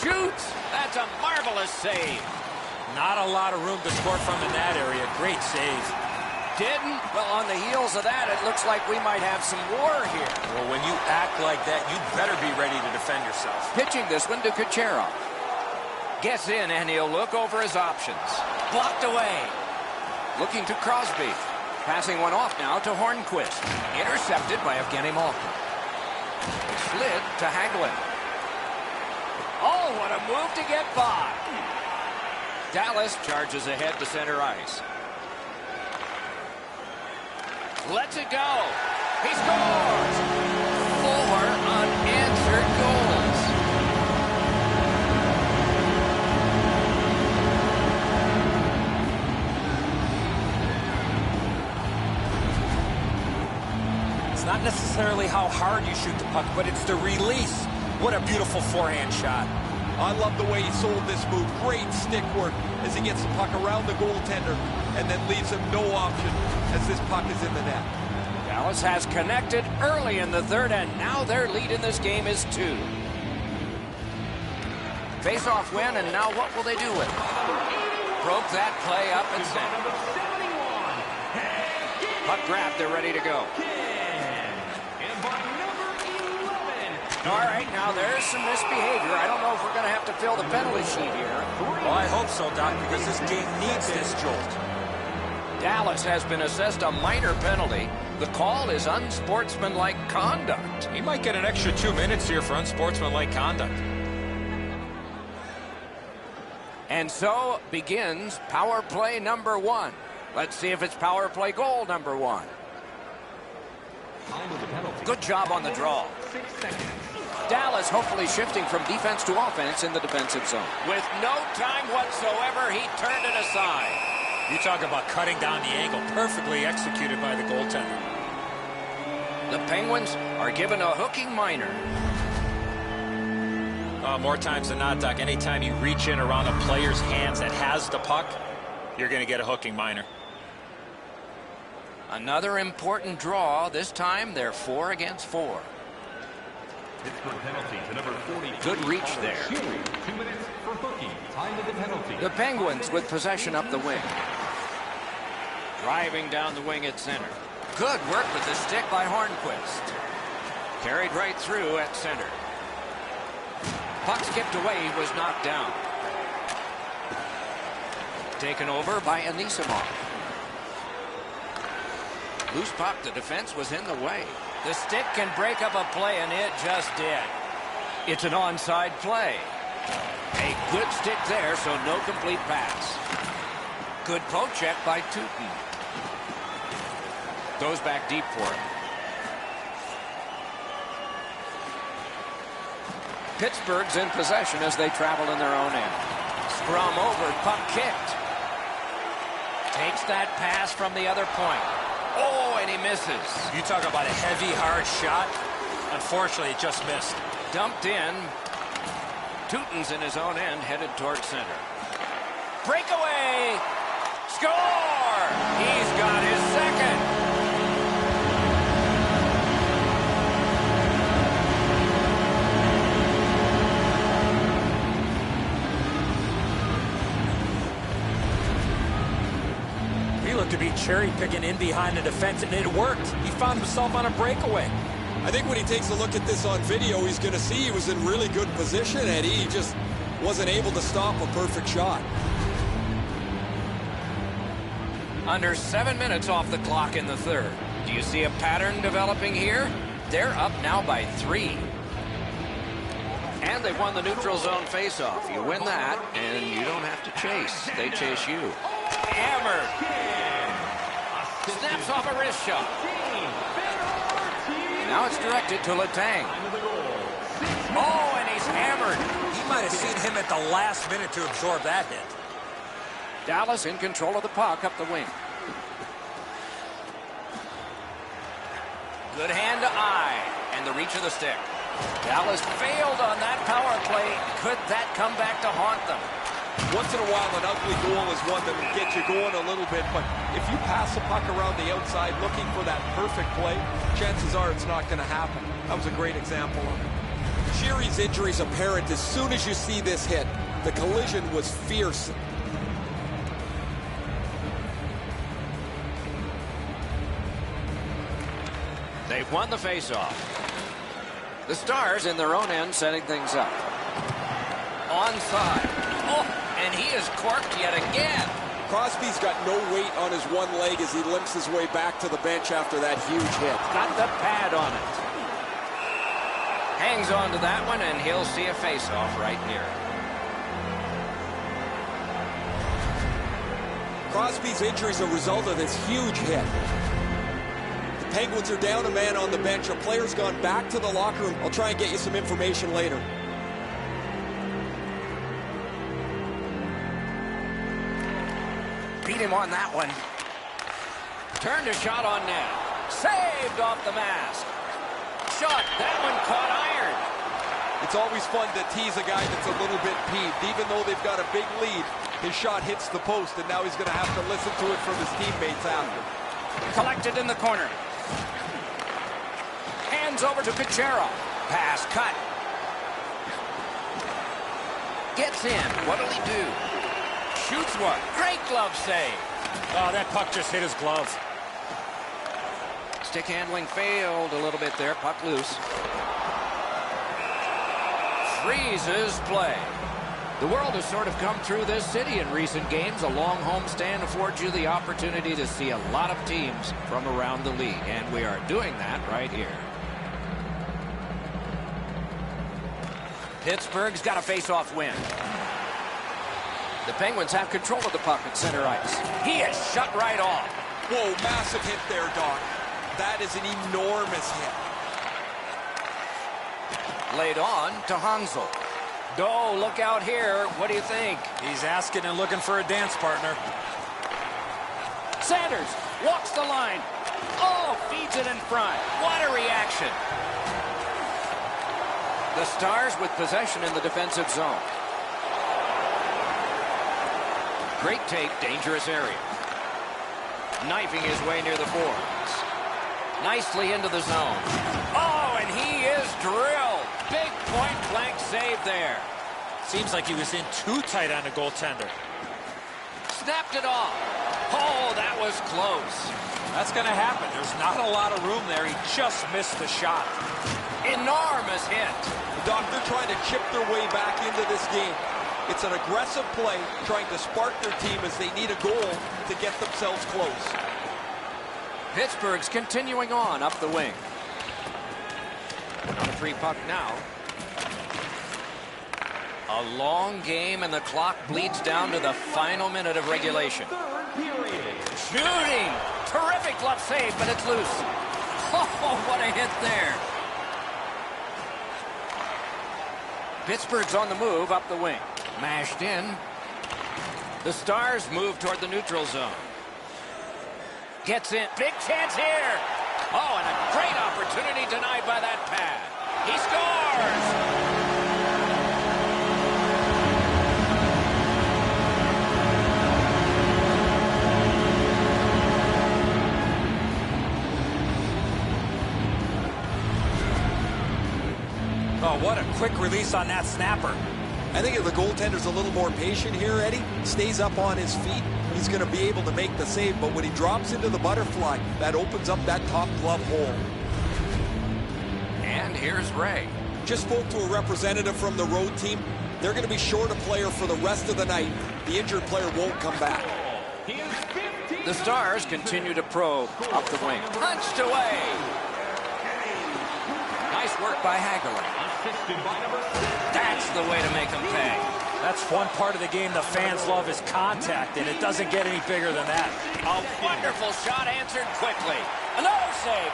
Speaker 1: Shoots! That's a marvelous save.
Speaker 6: Not a lot of room to score from in that area. Great save.
Speaker 1: Didn't? Well, on the heels of that, it looks like we might have some war here.
Speaker 2: Well, when you act like that, you better be ready to defend yourself.
Speaker 1: Pitching this one to Kucherov. Gets in, and he'll look over his options. Blocked away. Looking to Crosby. Passing one off now to Hornquist. Intercepted by Evgeny Malkin. Slid to Hagelin. Oh, what a move to get by. Dallas charges ahead to center ice. Lets it go. He scores! 4 unanswered goals.
Speaker 6: It's not necessarily how hard you shoot the puck, but it's the release. What a beautiful forehand shot.
Speaker 3: I love the way he sold this move. Great stick work as he gets the puck around the goaltender and then leaves him no option as this puck is in the net.
Speaker 1: Dallas has connected early in the third, and now their lead in this game is 2. Face-off win, and now what will they do with it? Broke that play up and center. Puck grabbed, they're ready to go. All right, now there's some misbehavior. I don't know if we're going to have to fill the penalty sheet here.
Speaker 2: Well, I hope so, Doc, because this game needs this jolt.
Speaker 1: Dallas has been assessed a minor penalty. The call is unsportsmanlike conduct.
Speaker 2: He might get an extra 2 minutes here for unsportsmanlike conduct.
Speaker 1: And so begins power play number 1. Let's see if it's power play goal number 1. Good job on the draw. Dallas hopefully shifting from defense to offense in the defensive zone. With no time whatsoever, he turned it aside.
Speaker 6: You talk about cutting down the angle. Perfectly executed by the goaltender.
Speaker 1: The Penguins are given a hooking minor.
Speaker 2: More times than not, Doc, anytime you reach in around a player's hands that has the puck, you're going to get a hooking minor.
Speaker 1: Another important draw. This time they're 4 against 4. Good reach there.
Speaker 4: 2 minutes for hooking. Time of the penalty.
Speaker 1: The Penguins with possession up the wing. Driving down the wing at center. Good work with the stick by Hornquist. Carried right through at center. Puck skipped away, he was knocked down. Taken over by Anisimov. Loose puck, the defense was in the way. The stick can break up a play, and it just did. It's an onside play. A good stick there, so no complete pass. Good poke check by Tootin. Goes back deep for him. Pittsburgh's in possession as they travel in their own end. Scrum over, puck kicked. Takes that pass from the other point. Oh, and he misses.
Speaker 6: You talk about a heavy, hard shot. Unfortunately, it just missed.
Speaker 1: Dumped in. Tootin's in his own end, headed towards center. Breakaway! Score! He's got his second.
Speaker 6: He looked to be cherry-picking in behind the defense, and it worked. He found himself on a breakaway.
Speaker 3: I think when he takes a look at this on video, he's going to see he was in really good position, Eddie. He just Wasn't able to stop a perfect shot.
Speaker 1: Under 7 minutes off the clock in the third. Do you see a pattern developing here? They're up now by 3. And they've won the neutral zone faceoff. You win that, and you don't have to chase. They chase you. Hammered. Snaps off a wrist shot. Now it's directed to Letang. Oh, and he's hammered.
Speaker 2: He might have seen him at the last minute to absorb that hit.
Speaker 1: Dallas in control of the puck up the wing. Good hand to eye, and the reach of the stick. Dallas failed on that power play. Could that come back to haunt them?
Speaker 5: Once in a while, an ugly goal is one that will get you going a little bit, but if you pass the puck around the outside looking for that perfect play, chances are it's not going to happen. That was a great example of it.
Speaker 3: Sheary's injury is apparent as soon as you see this hit. The collision was fierce.
Speaker 1: They've won the faceoff. The Stars in their own end setting things up. Onside. Oh, and he is corked yet again.
Speaker 3: Crosby's got no weight on his one leg as he limps his way back to the bench after that huge hit.
Speaker 1: Got the pad on it. Hangs on to that one, and he'll see a faceoff right near it.
Speaker 3: Crosby's injury is a result of this huge hit. The Penguins are down a man on the bench. A player's gone back to the locker room. I'll try and get you some information later.
Speaker 1: Beat him on that one. Turned a shot on net. Saved off the mask. Shot. That one caught iron.
Speaker 5: It's always fun to tease a guy that's a little bit peeved. Even though they've got a big lead, his shot hits the post, and now he's going to have to listen to it from his teammates after.
Speaker 1: Collected in the corner. Hands over to Kucherov. Pass cut. Gets in. What'll he do? Shoots one. Great glove save.
Speaker 2: Oh, that puck just hit his glove.
Speaker 1: Stick handling failed a little bit there. Puck loose. Freezes play. The world has sort of come through this city in recent games. A long homestand affords you the opportunity to see a lot of teams from around the league, and we are doing that right here. Pittsburgh's got a face-off win. The Penguins have control of the puck at center ice. He is shut right off.
Speaker 5: Whoa, massive hit there, Doc. That is an enormous hit.
Speaker 1: Laid on to Hansel. Go, look out here. What do you think?
Speaker 2: He's asking and looking for a dance partner.
Speaker 1: Sanders walks the line. Oh, feeds it in front. What a reaction. The Stars with possession in the defensive zone. Great take, dangerous area. Knifing his way near the boards. Nicely into the zone. Oh, and he is drilled. Big point-blank save there.
Speaker 6: Seems like he was in too tight on the goaltender.
Speaker 1: Snapped it off. Oh, that was close.
Speaker 2: That's going to happen. There's not a lot of room there. He just missed the shot.
Speaker 1: Enormous hit.
Speaker 5: Doc, they're trying to chip their way back into this game. It's an aggressive play, trying to spark their team as they need a goal to get themselves close.
Speaker 1: Pittsburgh's continuing on up the wing. On a free puck now. A long game, and the clock bleeds down to the final minute of regulation. Shooting! Terrific glove save, but it's loose. Oh, what a hit there. Pittsburgh's on the move up the wing. Mashed in. The Stars move toward the neutral zone. Gets in. Big chance here. Oh, and a great opportunity denied by that pad. He scores!
Speaker 2: Oh, what a quick release on that snapper.
Speaker 5: I think if the goaltender's a little more patient here, Eddie, stays up on his feet, he's going to be able to make the save. But when he drops into the butterfly, that opens up that top glove hole.
Speaker 1: And here's Ray.
Speaker 3: Just spoke to a representative from the road team. they're going to be short a player for the rest of the night. The injured player won't come back.
Speaker 1: The Stars continue to probe up the wing. Punched away. Nice work by Hagelin. That's the way to make them pay.
Speaker 2: That's one part of the game the fans love is contact, and it doesn't get any bigger than that.
Speaker 1: A wonderful shot answered quickly. Another save.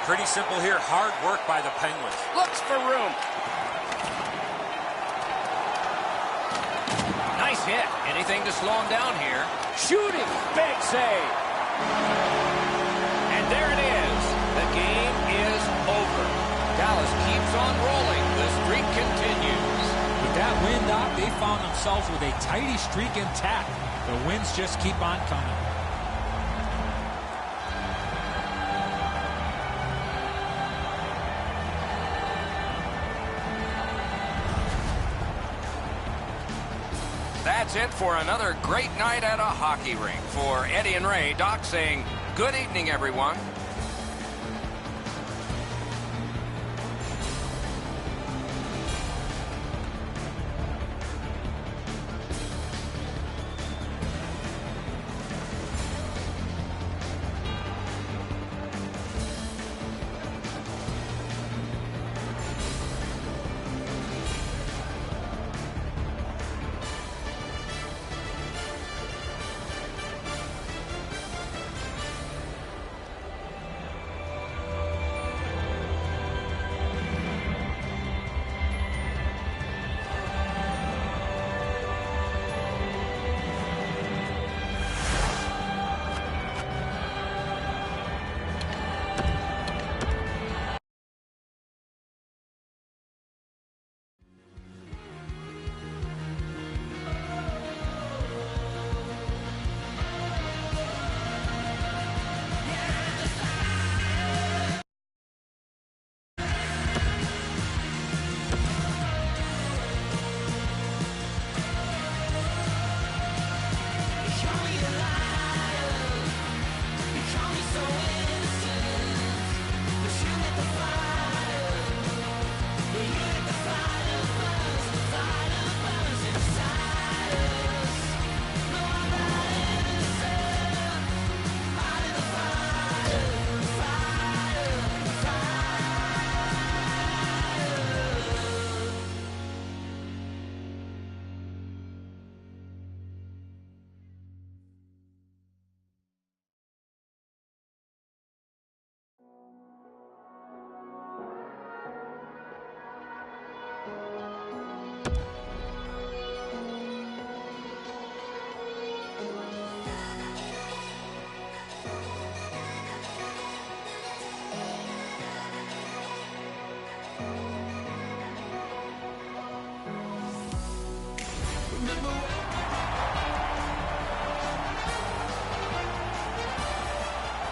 Speaker 2: Pretty simple here. Hard work by the Penguins.
Speaker 1: Looks for room. Nice hit. Anything to slow him down here. Shooting. Big save. And there it is. The game is over. Dallas keeps on rolling. The streak continues.
Speaker 6: With that win, Doc, they found themselves with a tidy streak intact. The wins just keep on coming.
Speaker 1: That's it for another great night at a hockey rink. For Eddie and Ray, Doc saying good evening, everyone.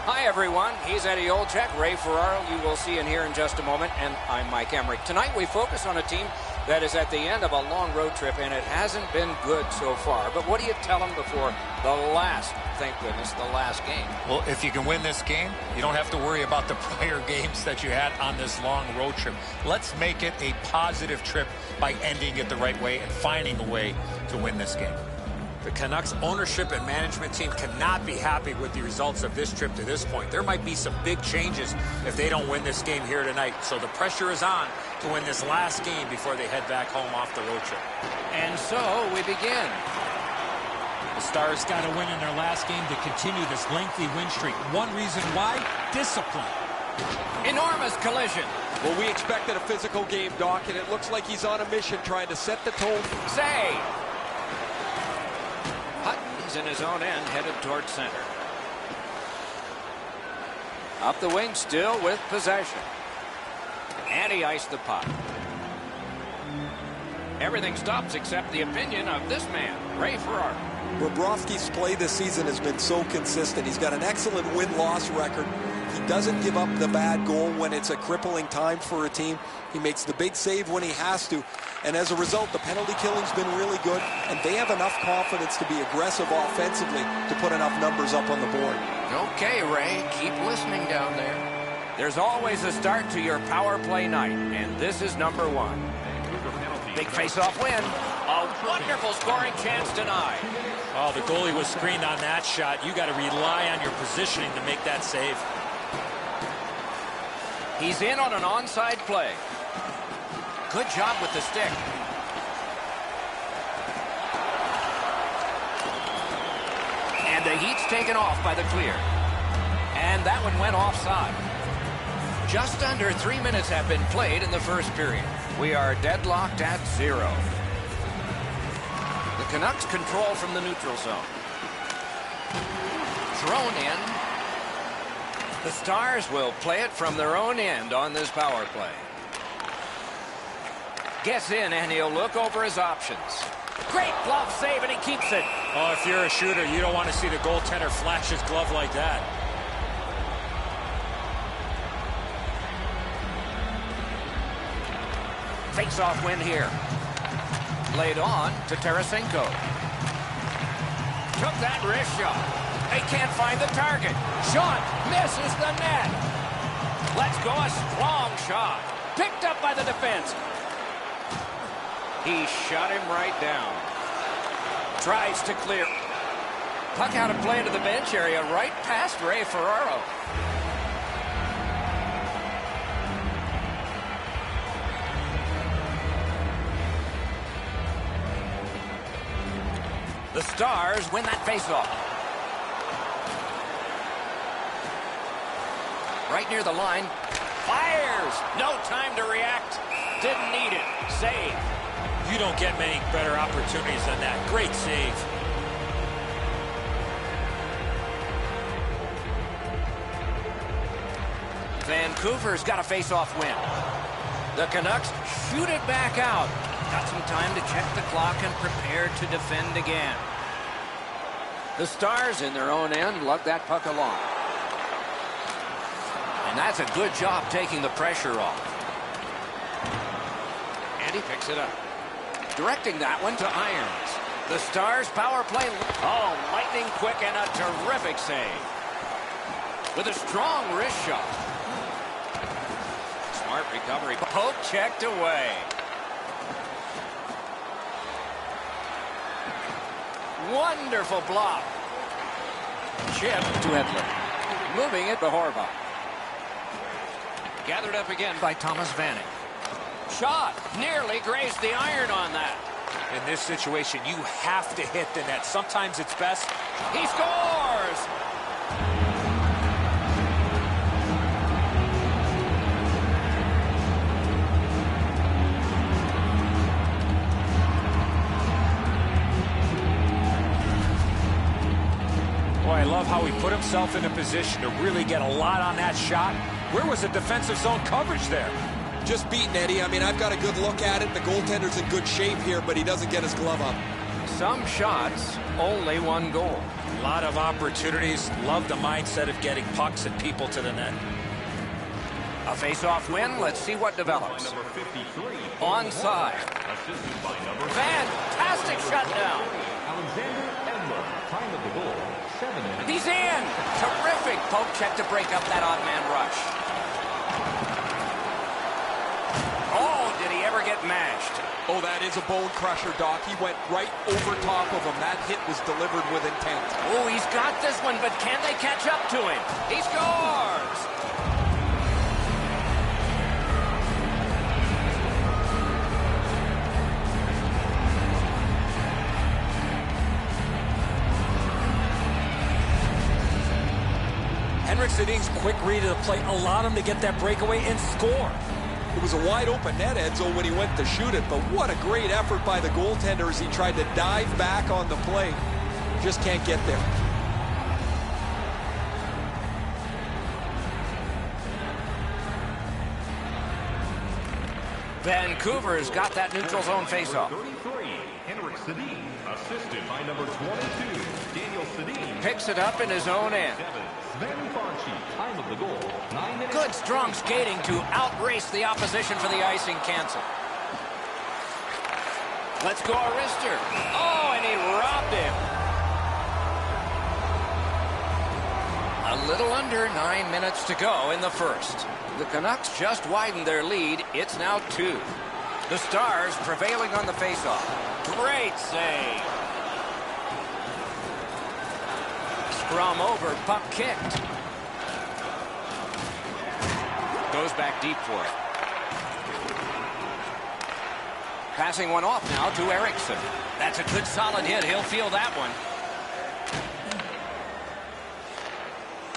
Speaker 1: Hi, everyone. He's Eddie Olczyk. Ray Ferraro, you will see and hear in just a moment. And I'm Mike Emrick. Tonight, we focus on a team that is at the end of a long road trip, and it hasn't been good so far. But what do you tell them before the last, thank goodness, the last game?
Speaker 2: Well, if you can win this game, you don't have to worry about the prior games that you had on this long road trip. Let's make it a positive trip by ending it the right way and finding a way to win this game. The Canucks ownership and management team cannot be happy with the results of this trip to this point. There might be some big changes if they don't win this game here tonight. So the pressure is on to win this last game before they head back home off the road trip.
Speaker 1: And so we begin.
Speaker 6: The Stars got to win in their last game to continue this lengthy win streak. One reason why? Discipline.
Speaker 1: Enormous collision.
Speaker 3: Well, we expected a physical game, Doc, and it looks like he's on a mission trying to set the tone.
Speaker 1: Save. Hutton's in his own end, headed towards center. Up the wing, still with possession. And he iced the puck. Everything stops except the opinion of this man, Ray Ferraro.
Speaker 3: Bobrovsky's play this season has been so consistent. He's got an excellent win-loss record. He doesn't give up the bad goal when it's a crippling time for a team. He makes the big save when he has to. And as a result, the penalty killing's been really good, and they have enough confidence to be aggressive offensively to put enough numbers up on the board.
Speaker 1: Okay, Ray, keep listening down there. There's always a start to your power play night, and this is number one.
Speaker 4: Vancouver penalty
Speaker 1: Big face-off win. A wonderful scoring chance denied.
Speaker 2: Oh, the goalie was screened on that shot. You got to rely on your positioning to make that save.
Speaker 1: He's in on an onside play. Good job with the stick. And the heat's taken off by the clear. And that one went offside. Just under 3 minutes have been played in the first period. We are deadlocked at 0. The Canucks control from the neutral zone. Thrown in. The Stars will play it from their own end on this power play. Gets in, and he'll look over his options. Great glove save, and he keeps it.
Speaker 2: Oh, if you're a shooter, you don't want to see the goaltender flash his glove like that.
Speaker 1: Face-off win here. Laid on to Tarasenko. Took that wrist shot. They can't find the target. Shot misses the net. Let's go, a strong shot. Picked up by the defense. He shot him right down. Tries to clear. Puck out of play into the bench area, right past Ray Ferraro. The Stars win that faceoff. Right near the line. Fires. No time to react. Didn't need it. Save.
Speaker 2: You don't get many better opportunities than that. Great save.
Speaker 1: Vancouver's got a face-off win. The Canucks shoot it back out. Got some time to check the clock and prepare to defend again. The Stars in their own end lug that puck along. And that's a good job taking the pressure off. And he picks it up. Directing that one to Irons. The Stars power play. Oh, lightning quick and a terrific save. With a strong wrist shot. Smart recovery. Poke checked away. Wonderful block. Chip to Edler. Moving it to Horvath. Gathered up again by Thomas Vanek. Shot. Nearly grazed the iron on that.
Speaker 2: In this situation, you have to hit the net. Sometimes it's best.
Speaker 1: He scores!
Speaker 2: Boy, I love how he put himself in a position to really get a lot on that shot. Where was the defensive zone coverage there?
Speaker 3: Just beaten, Eddie. I mean, I've got a good look at it. The goaltender's in good shape here, but he doesn't get his glove up.
Speaker 1: Some shots, only one goal.
Speaker 2: A lot of opportunities. Love the mindset of getting pucks and people to the net.
Speaker 1: A face-off win. Let's see what develops. Onside. Fantastic shutdown.
Speaker 4: Time of the goal, 7 minutes.
Speaker 1: He's in. Terrific poke check to break up that odd man rush. Oh, did he ever get mashed?
Speaker 5: Oh, that is a bone crusher, Doc. He went right over top of him. That hit was delivered with intent.
Speaker 1: Oh, he's got this one, but can they catch up to him? He scores!
Speaker 2: Henrik Sedin's quick read of the play allowed him to get that breakaway and score.
Speaker 5: It was a wide-open net, Edzo, when he went to shoot it, but what a great effort by the goaltender as he tried to dive back on the play. Just can't get there.
Speaker 1: Vancouver's got that neutral zone faceoff.
Speaker 4: 33, Henrik Sedin, assisted by number 22, Daniel Sedin.
Speaker 1: Picks it up in his own end.
Speaker 4: 7, Sven Fonchi, time of the goal, 9 minutes.
Speaker 1: Good strong skating to outrace the opposition for the icing cancel. Let's go, Arister. Oh, and he robbed him. A little under 9 minutes to go in the first. The Canucks just widened their lead. It's now 2. The Stars prevailing on the faceoff. Great save. Scrum over, puck kicked. Goes back deep for it. Passing one off now to Eriksson. That's a good solid hit. He'll feel that one.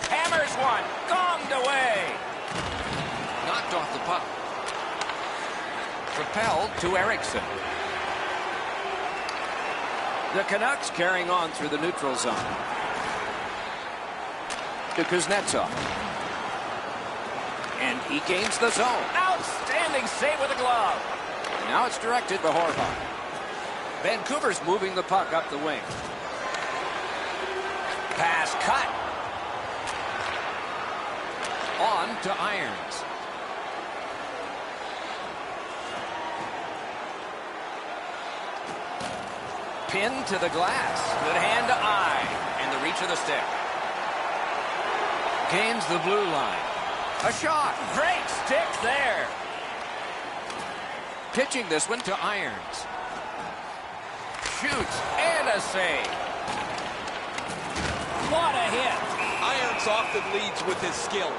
Speaker 1: Hammers one. Gonged away. Knocked off the puck. Propelled to Eriksson. The Canucks carrying on through the neutral zone. To Kuznetsov. And he gains the zone. Outstanding save with a glove. Now it's directed by Horvat. Vancouver's moving the puck up the wing. Pass cut. On to Irons. Pinned to the glass. Good hand to eye. And the reach of the stick. Gains the blue line. A shot. Great stick there. Pitching this one to Irons. Shoots and a save. What a hit.
Speaker 3: Irons often leads with his skill.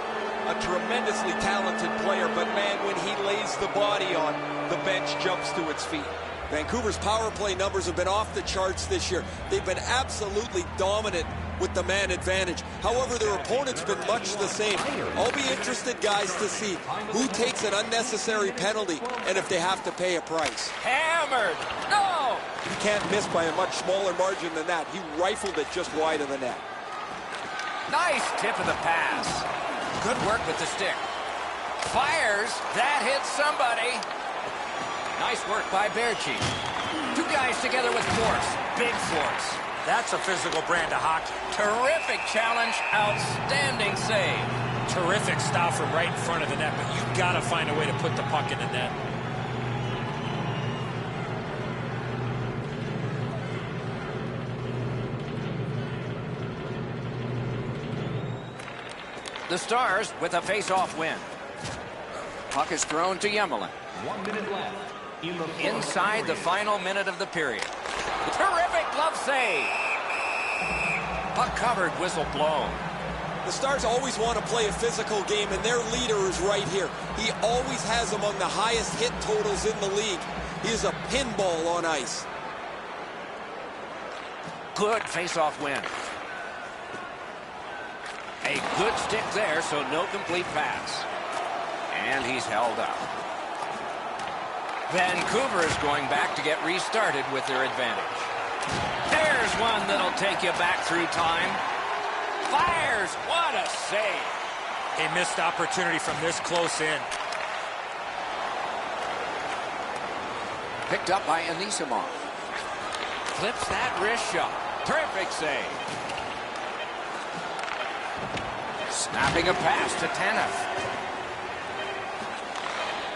Speaker 3: A tremendously talented player, but man, when he lays the body on, the bench jumps to its feet. Vancouver's power play numbers have been off the charts this year. They've been absolutely dominant with the man advantage. However, their opponent's been much the same. I'll be interested, guys, to see who takes an unnecessary penalty and if they have to pay a price.
Speaker 1: Hammered. No.
Speaker 3: He can't miss by a much smaller margin than that. He rifled it just wide of the net.
Speaker 1: Nice tip of the pass. Good work with the stick. Fires. That hits somebody. Nice work by Berchi. Two guys together with force. Big force.
Speaker 2: That's a physical brand of hockey.
Speaker 1: Terrific challenge. Outstanding save.
Speaker 2: Terrific stop from right in front of the net, but you've got to find a way to put the puck in the net.
Speaker 1: The Stars with a face-off win. Puck is thrown to Yemelin.
Speaker 4: 1 minute left.
Speaker 1: Inside the final minute of the period. Terrific glove save. Puck covered, whistle blown.
Speaker 3: The Stars always want to play a physical game, and their leader is right here. He always has among the highest hit totals in the league. He is a pinball on ice.
Speaker 1: Good face-off win. A good stick there, so no complete pass. And he's held up. Vancouver is going back to get restarted with their advantage. There's one that'll take you back through time. Fires! What a save!
Speaker 2: A missed opportunity from this close in.
Speaker 1: Picked up by Anisimov. Clips that wrist shot. Terrific save. Snapping a pass to Tanev.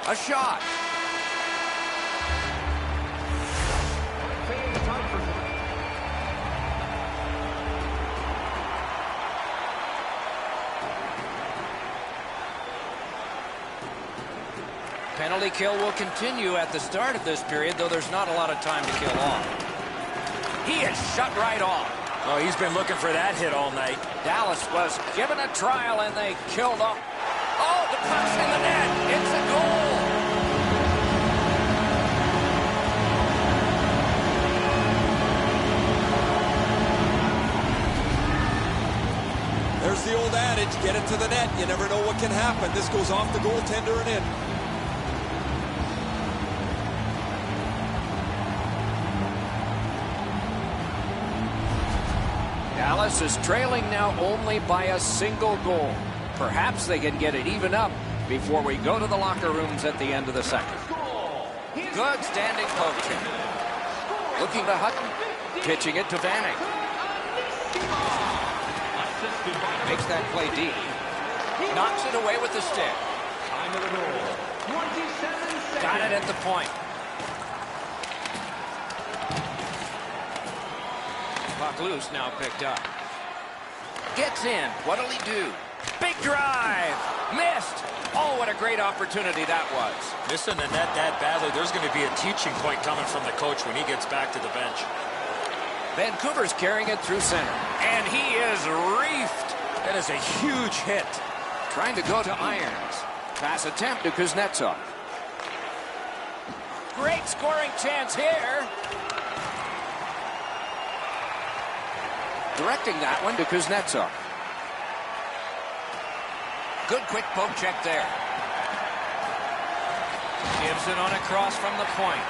Speaker 1: A shot. Penalty kill will continue at the start of this period, though there's not a lot of time to kill off. He is shut right off.
Speaker 2: Oh, he's been looking for that hit all night.
Speaker 1: Dallas was given a trial, and they killed off. Oh, the puck's in the net. It's a goal.
Speaker 3: There's the old adage, get it to the net. You never know what can happen. This goes off the goaltender and in.
Speaker 1: Dallas is trailing now only by a single goal. Perhaps they can get it even up before we go to the locker rooms at the end of the second. Good standing poaching. Looking to Hutton. Pitching it to Vanek. Makes that play deep. Knocks it away with the stick.
Speaker 4: Time of the goal. 27 seconds.
Speaker 1: Got it at the point. Puck loose, now picked up. Gets in. What'll he do? Big drive. Missed. Oh, what a great opportunity that was.
Speaker 2: Missing the net that badly, there's going to be a teaching point coming from the coach when he gets back to the bench.
Speaker 1: Vancouver's carrying it through center. And he is reefed.
Speaker 2: That is a huge hit.
Speaker 1: Trying to go to Irons. Pass attempt to Kuznetsov. Great scoring chance here. Directing that one to Kuznetsov. Good quick poke check there. Gives it on a cross from the point.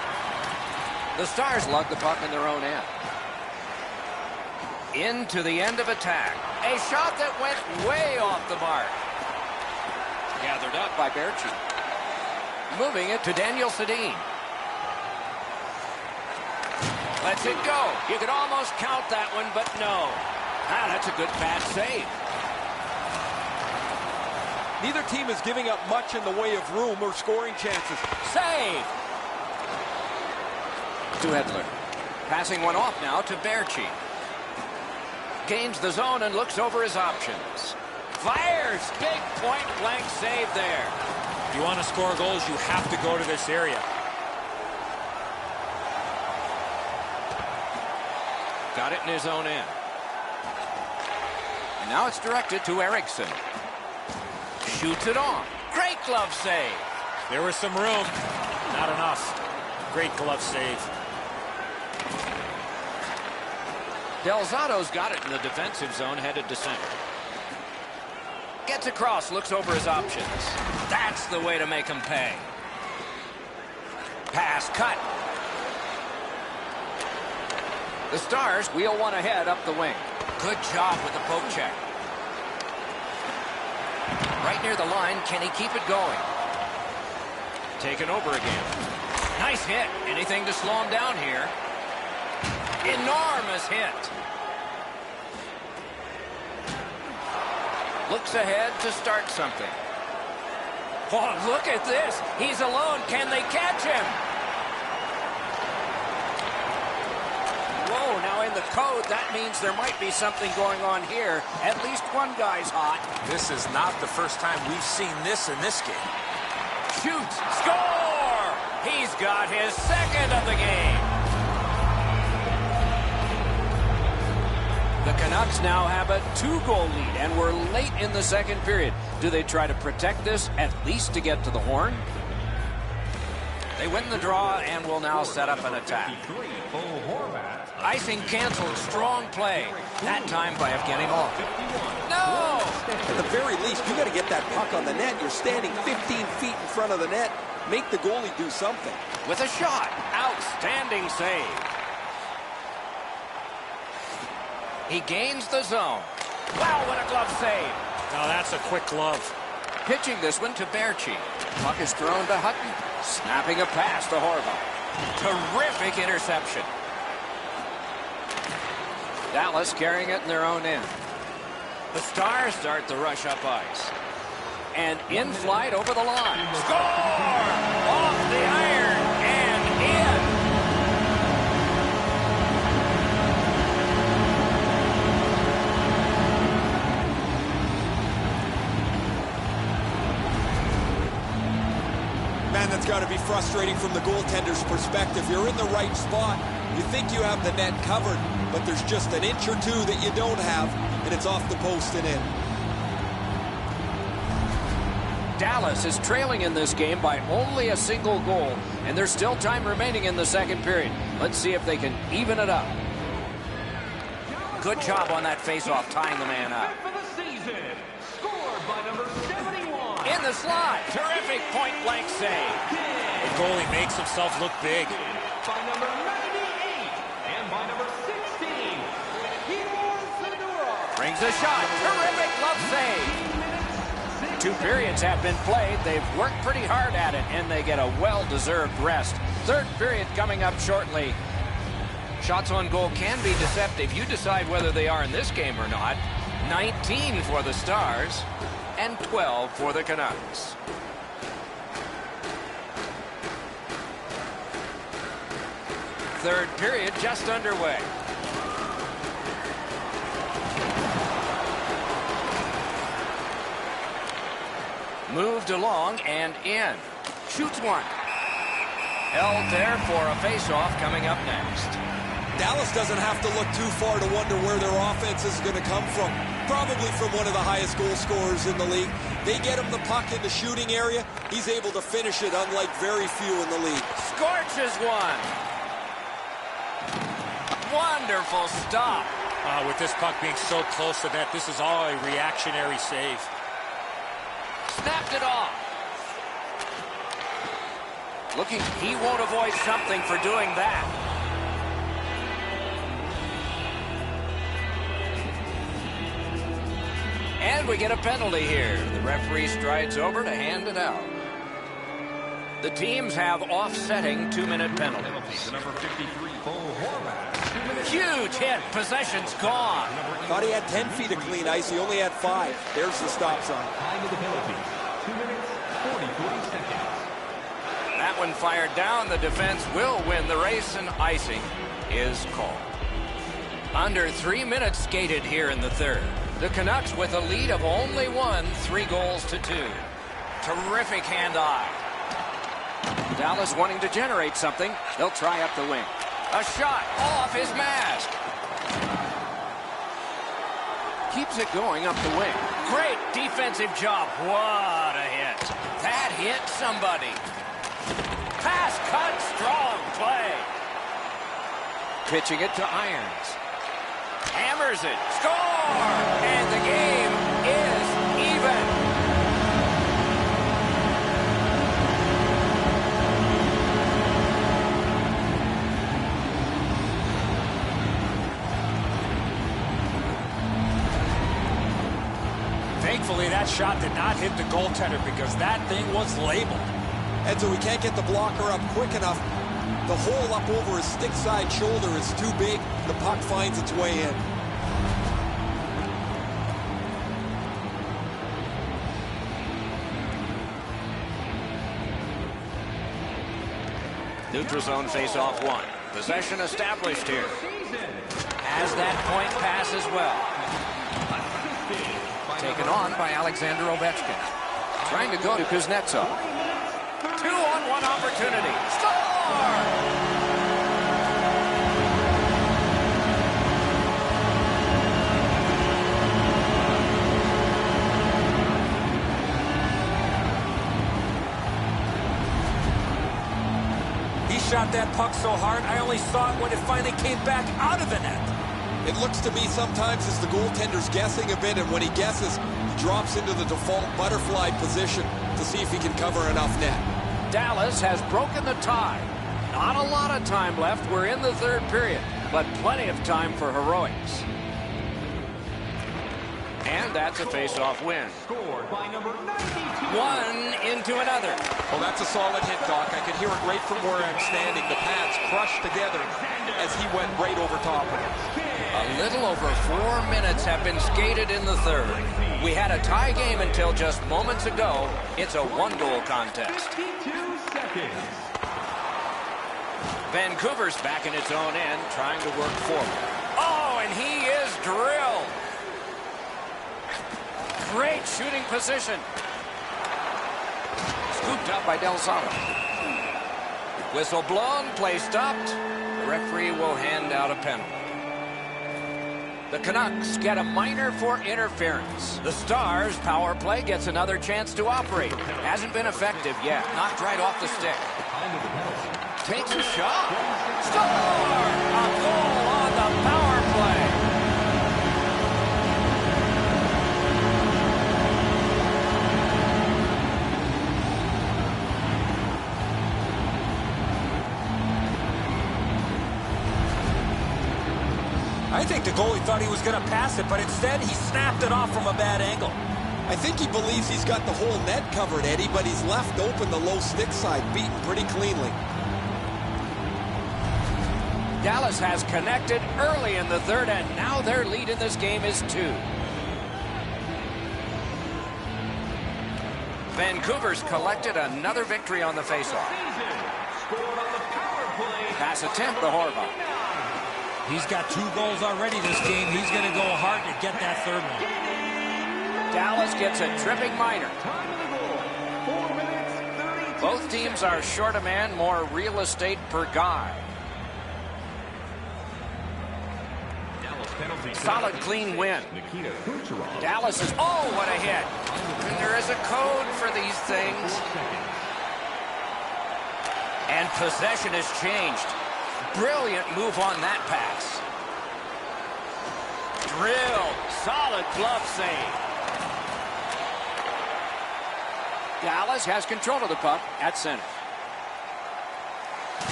Speaker 1: The Stars lug the puck in their own end. Into the end of attack. A shot that went way off the mark. Gathered up by Berchi. Moving it to Daniel Sedin. Lets it go. You could almost count that one, but no. Ah, that's a good bad save.
Speaker 3: Neither team is giving up much in the way of room or scoring chances.
Speaker 1: Save! To Edler. Passing one off now to Berchi. Gains the zone and looks over his options. Fires! Big point-blank save there.
Speaker 2: If you want to score goals, you have to go to this area.
Speaker 1: Got it in his own end. And now it's directed to Eriksson. Shoots it on. Great glove save.
Speaker 2: There was some room. Not enough. Great glove save.
Speaker 1: Delzato's got it in the defensive zone, headed to center. Gets across, looks over his options. That's the way to make him pay. Pass cut. The Stars wheel one ahead up the wing. Good job with the poke check. Right near the line, can he keep it going? Taken over again. Nice hit. Anything to slow him down here. Enormous hit. Looks ahead to start something. Oh, look at this. He's alone. Can they catch him? Whoa, now in the code, that means there might be something going on here. At least one guy's hot.
Speaker 2: This is not the first time we've seen this in this game.
Speaker 1: Shoots. Score! He's got his second of the game. The Canucks now have a 2-goal lead, and we're late in the second period. Do they try to protect this, at least to get to the horn? They win the draw and will now set up an attack. Icing canceled. Strong play. That time by Evgeny Malkin. No!
Speaker 3: At the very least, you got to get that puck on the net. You're standing 15 feet in front of the net. Make the goalie do something.
Speaker 1: With a shot. Outstanding save. He gains the zone. Wow, what a glove save.
Speaker 2: Now that's a quick glove.
Speaker 1: Pitching this one to Berchi. Puck is thrown to Hutton. Snapping a pass to Horvat. Terrific interception. Dallas carrying it in their own end. The Stars start the rush up ice. And in flight over the line. Score! Off the iron and in.
Speaker 3: Man, that's got to be frustrating from the goaltender's perspective. You're in the right spot. You think you have the net covered, but there's just an inch or two that you don't have, and it's off the post and in.
Speaker 1: Dallas is trailing in this game by only a single goal, and there's still time remaining in the second period. Let's see if they can even it up. Good job on that faceoff, tying the man up.
Speaker 4: For the season, scored by number 71.
Speaker 1: In the slot, terrific point-blank save.
Speaker 2: The goalie makes himself look big.
Speaker 4: By number 98 and by number 16, Igor Zadorov.
Speaker 1: Brings a shot, terrific glove save. 2 periods have been played. They've worked pretty hard at it, and they get a well-deserved rest. Third period coming up shortly. Shots on goal can be deceptive. You decide whether they are in this game or not. 19 for the Stars and 12 for the Canucks. Third period just underway. Moved along and in. Shoots one. Held there for a face-off coming up next.
Speaker 3: Dallas doesn't have to look too far to wonder where their offense is going to come from. Probably from one of the highest goal scorers in the league. They get him the puck in the shooting area. He's able to finish it, unlike very few in the league.
Speaker 1: Scorches one. Wonderful stop.
Speaker 2: With this puck being so close to net, this is all a reactionary save.
Speaker 1: Snapped it off. Looking, he won't avoid something for doing that. And we get a penalty here. The referee strides over to hand it out. The teams have offsetting 2-minute penalties.
Speaker 4: Number 53, Bo Horvath.
Speaker 1: Huge hit. Possession's gone.
Speaker 3: Thought he had 10 feet of clean ice. He only had 5. There's the stop sign.
Speaker 4: Time of the penalties. 2 minutes, 43 seconds.
Speaker 1: That one fired down. The defense will win the race, and icing is called. Under 3 minutes skated here in the third. The Canucks with a lead of only 1, 3-2. Terrific hand-eye. Dallas wanting to generate something. They'll try up the wing. A shot off his mask. Keeps it going up the wing. Great defensive job. What a hit. That hit somebody. Pass cut, strong play. Pitching it to Irons. Hammers it. Score! And the game is even.
Speaker 2: Thankfully, that shot did not hit the goaltender because that thing was labeled.
Speaker 3: And so we can't get the blocker up quick enough. The hole up over his stick side shoulder is too big. The puck finds its way in.
Speaker 1: Neutral zone face-off one. Possession established here. Has that point pass as well. Taken on by Alexander Ovechkin. Trying to go to Kuznetsov. 2-on-1 opportunity. Score!
Speaker 2: He shot that puck so hard, I only saw it when it finally came back out of the net.
Speaker 3: It looks to me sometimes as the goaltender's guessing a bit, and when he guesses, he drops into the default butterfly position to see if he can cover enough net.
Speaker 1: Dallas has broken the tie. Not a lot of time left. We're in the third period, but plenty of time for heroics. And that's a face-off win.
Speaker 4: Scored by number 92.
Speaker 1: One into another.
Speaker 7: Well, that's a solid hit, Doc. I could hear it right from where I'm standing. The pads crushed together as he went right over top of it.
Speaker 1: A little over 4 minutes have been skated in the third. We had a tie game until just moments ago. It's a one-goal contest.
Speaker 4: 52 seconds.
Speaker 1: Vancouver's back in its own end, trying to work forward. Oh, and he is drilled. Great shooting position. Scooped up by Del Zotto. Whistle blown, play stopped. The referee will hand out a penalty. The Canucks get a minor for interference. The Stars' power play gets another chance to operate. Hasn't been effective yet. Knocked right off the stick. Takes a shot. Score! A goal on the power play.
Speaker 2: I think the goalie thought he was going to pass it, but instead he snapped it off from a bad angle.
Speaker 3: I think he believes he's got the whole net covered, Eddie, but he's left open the low stick side, beaten pretty cleanly.
Speaker 1: Dallas has connected early in the third, and now their lead in this game is 2. Vancouver's collected another victory on the faceoff. Pass attempt to Horvath.
Speaker 6: He's got 2 goals already this game. He's going to go hard to get that third one.
Speaker 1: Dallas gets a tripping minor. Both teams are short a man, more real estate per guy. Solid, clean win. Dallas is, oh, what a hit. And there is a code for these things. And possession has changed. Brilliant move on that pass. Drilled. Solid glove save. Dallas has control of the puck at center.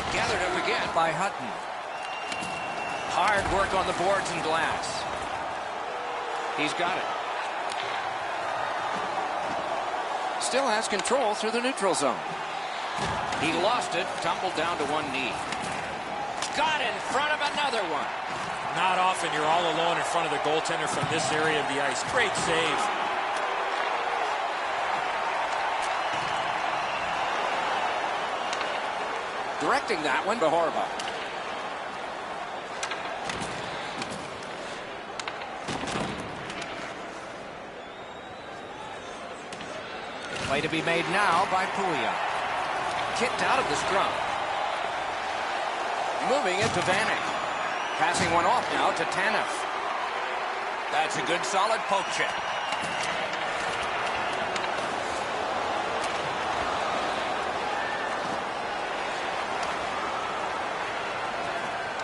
Speaker 1: Gathered up again by Hutton. Hard work on the boards and glass. He's got it. Still has control through the neutral zone. He lost it, tumbled down to one knee. Got in front of another one.
Speaker 6: Not often you're all alone in front of the goaltender from this area of the ice. Great save.
Speaker 1: Directing that one to Horvat. Play to be made now by Pouliot. Kicked out of the scrum. Moving it to Vanek. Passing one off now to Tanev. That's a good solid poke check.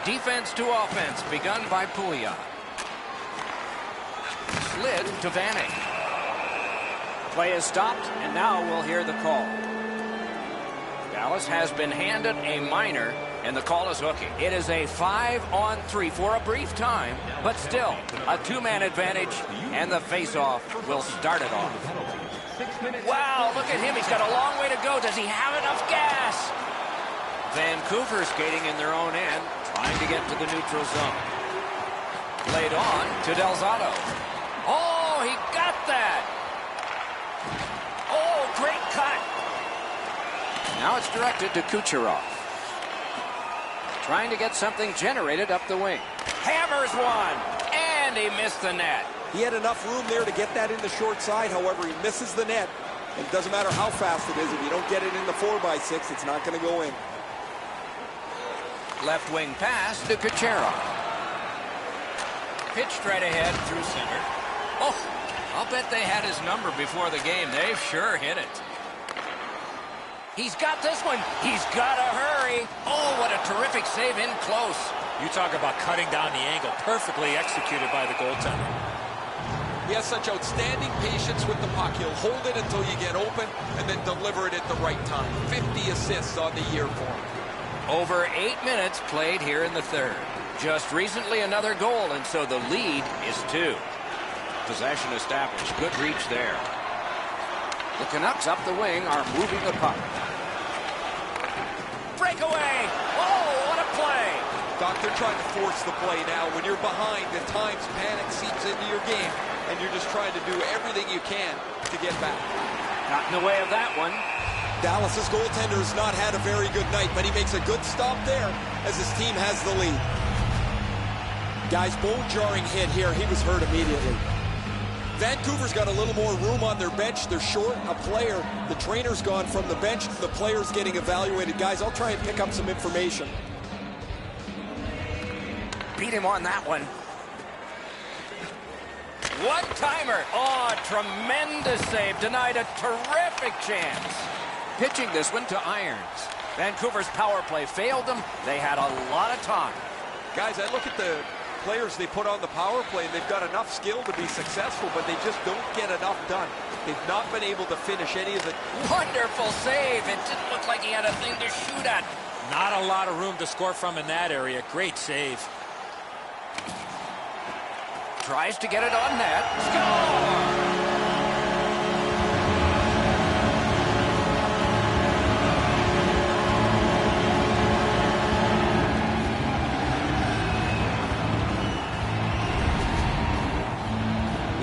Speaker 1: Defense to offense begun by Pouliot. Slid to Vanek. Play is stopped, and now we'll hear the call. Dallas has been handed a minor, and the call is hooking. It is a 5-on-3 for a brief time, but still a two-man advantage, and the face-off will start it off. Wow, look at him. He's got a long way to go. Does he have enough gas? Vancouver skating in their own end, trying to get to the neutral zone. Played on to Del Zotto. Oh, he got that. Oh, great cut. Now it's directed to Kucherov. Trying to get something generated up the wing. Hammers one, and he missed the net.
Speaker 3: He had enough room there to get that in the short side. However, he misses the net. And it doesn't matter how fast it is. If you don't get it in the 4x6, it's not going to go in.
Speaker 1: Left wing pass to Kucherov. Pitched right ahead through center. Oh, I'll bet they had his number before the game. They've sure hit it. He's got this one. He's got to hurry. Oh, what a terrific save in close.
Speaker 6: You talk about cutting down the angle. Perfectly executed by the goaltender.
Speaker 3: He has such outstanding patience with the puck. He'll hold it until you get open and then deliver it at the right time. 50 assists on the year for him.
Speaker 1: Over 8 minutes played here in the third. Just recently another goal, and so the lead is 2. Possession established. Good reach there. The Canucks up the wing are moving the puck. Breakaway! Oh, what a play!
Speaker 3: Doc, they're trying to force the play now. When you're behind, at times panic seeps into your game, and you're just trying to do everything you can to get back.
Speaker 1: Not in the way of that one.
Speaker 3: Dallas's goaltender has not had a very good night, but he makes a good stop there as his team has the lead. Guys, bone-jarring hit here. He was hurt immediately. Vancouver's got a little more room on their bench. They're short a player. The trainer's gone from the bench. The player's getting evaluated. Guys, I'll try and pick up some information.
Speaker 1: Beat him on that one. One-timer. Oh, tremendous save. Denied a terrific chance. Pitching this one to Irons. Vancouver's power play failed them. They had a lot of time.
Speaker 3: Guys, I look at the players they put on the power play, and they've got enough skill to be successful, but they just don't get enough done. They've not been able to finish any of the...
Speaker 1: Wonderful save. It didn't look like he had a thing to shoot at.
Speaker 6: Not a lot of room to score from in that area. Great save.
Speaker 1: Tries to get it on net. Score!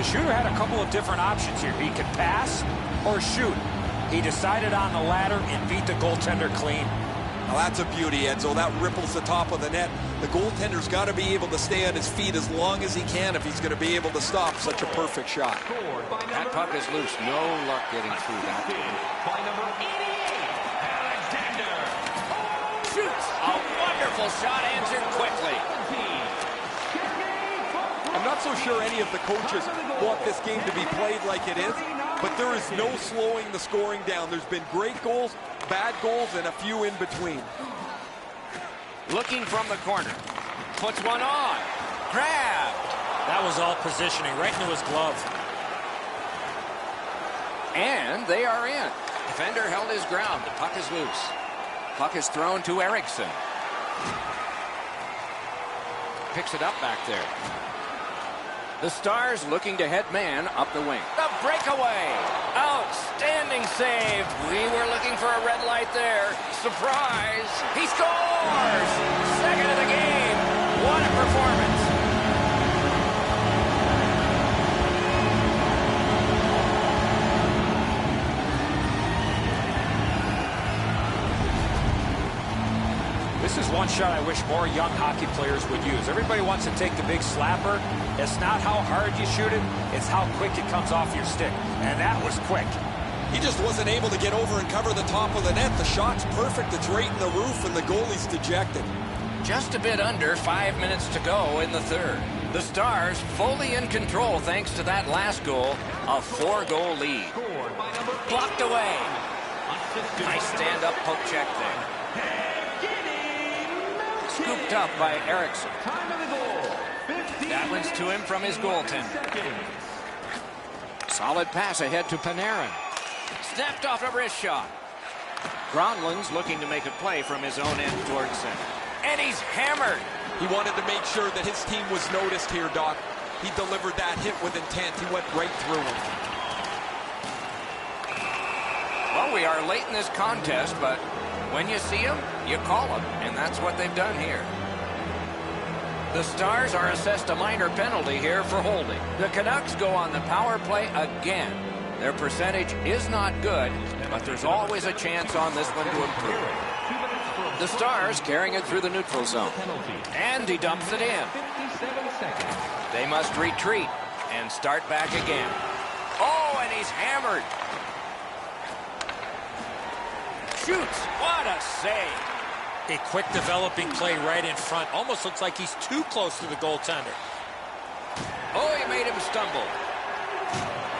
Speaker 6: Shooter had a couple of different options here. He could pass or shoot. He decided on the latter and beat the goaltender clean.
Speaker 3: Now that's a beauty, Enzo. That ripples the top of the net. The goaltender's got to be able to stay on his feet as long as he can if he's going to be able to stop such a perfect shot.
Speaker 1: That puck is loose. No luck getting through that. Beautiful shot answered quickly.
Speaker 3: I'm not so sure any of the coaches want this game to be played like it is, but there is no slowing the scoring down. There's been great goals, bad goals, and a few in between.
Speaker 1: Looking from the corner. Puts one on. Grabbed.
Speaker 6: That was all positioning, right into his glove.
Speaker 1: And they are in. Defender held his ground. The puck is loose. Puck is thrown to Eriksson. Picks it up back there. The Stars looking to head man up the wing. The breakaway. Outstanding save. We were looking for a red light there. Surprise. He scores. Second of the game. What a performance.
Speaker 2: This is one shot I wish more young hockey players would use. Everybody wants to take the big slapper. It's not how hard you shoot it, it's how quick it comes off your stick. And that was quick.
Speaker 3: He just wasn't able to get over and cover the top of the net. The shot's perfect. It's right in the roof, and the goalie's dejected.
Speaker 1: Just a bit under 5 minutes to go in the third. The Stars fully in control thanks to that last goal. A 4-goal lead. Blocked away. Nice stand-up poke check there. Scooped up by Eriksson. That one's to him from his goaltender. Solid pass ahead to Panarin. Snapped off a wrist shot. Gronlund's looking to make a play from his own end towards center. And he's hammered.
Speaker 3: He wanted to make sure that his team was noticed here, Doc. He delivered that hit with intent. He went right through him.
Speaker 1: Well, we are late in this contest, but when you see them, you call them, and that's what they've done here. The Stars are assessed a minor penalty here for holding. The Canucks go on the power play again. Their percentage is not good, but there's always a chance on this one to improve. The Stars carrying it through the neutral zone. And he dumps it in. They must retreat and start back again. Oh, and he's hammered. Shoots. What a save.
Speaker 6: A quick developing play right in front. Almost looks like he's too close to the goaltender.
Speaker 1: Oh, he made him stumble.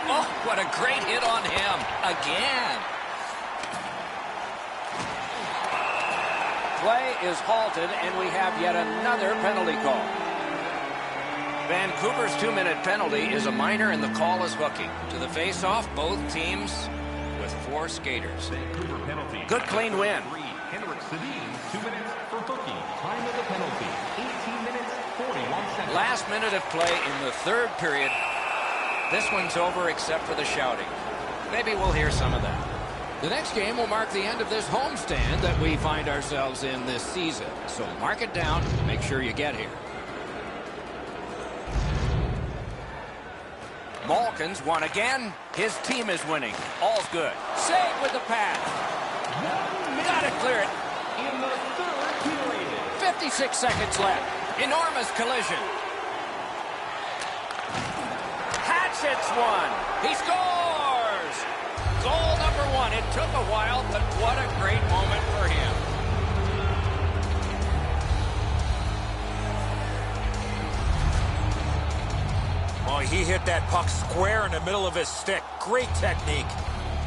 Speaker 1: Oh, what a great hit on him. Again. Play is halted, and we have yet another penalty call. Vancouver's 2-minute penalty is a minor, and the call is hooking. To the face-off, both teams with 4 skaters. Good clean win.
Speaker 4: Henrik Sedin, 2 minutes for hooking. Time of the penalty, 18 minutes, 41 seconds.
Speaker 1: Last minute of play in the third period. This one's over except for the shouting. Maybe we'll hear some of that. The next game will mark the end of this homestand that we find ourselves in this season. So mark it down. Make sure you get here. Malkin's won again. His team is winning. All's good. Save with the pass. Gotta clear it.
Speaker 4: In the third period.
Speaker 1: 56 seconds left. Enormous collision. Hatchets one. He scores! Goal number 1. It took a while, but what a great moment for him.
Speaker 2: Oh, he hit that puck square in the middle of his stick. Great technique.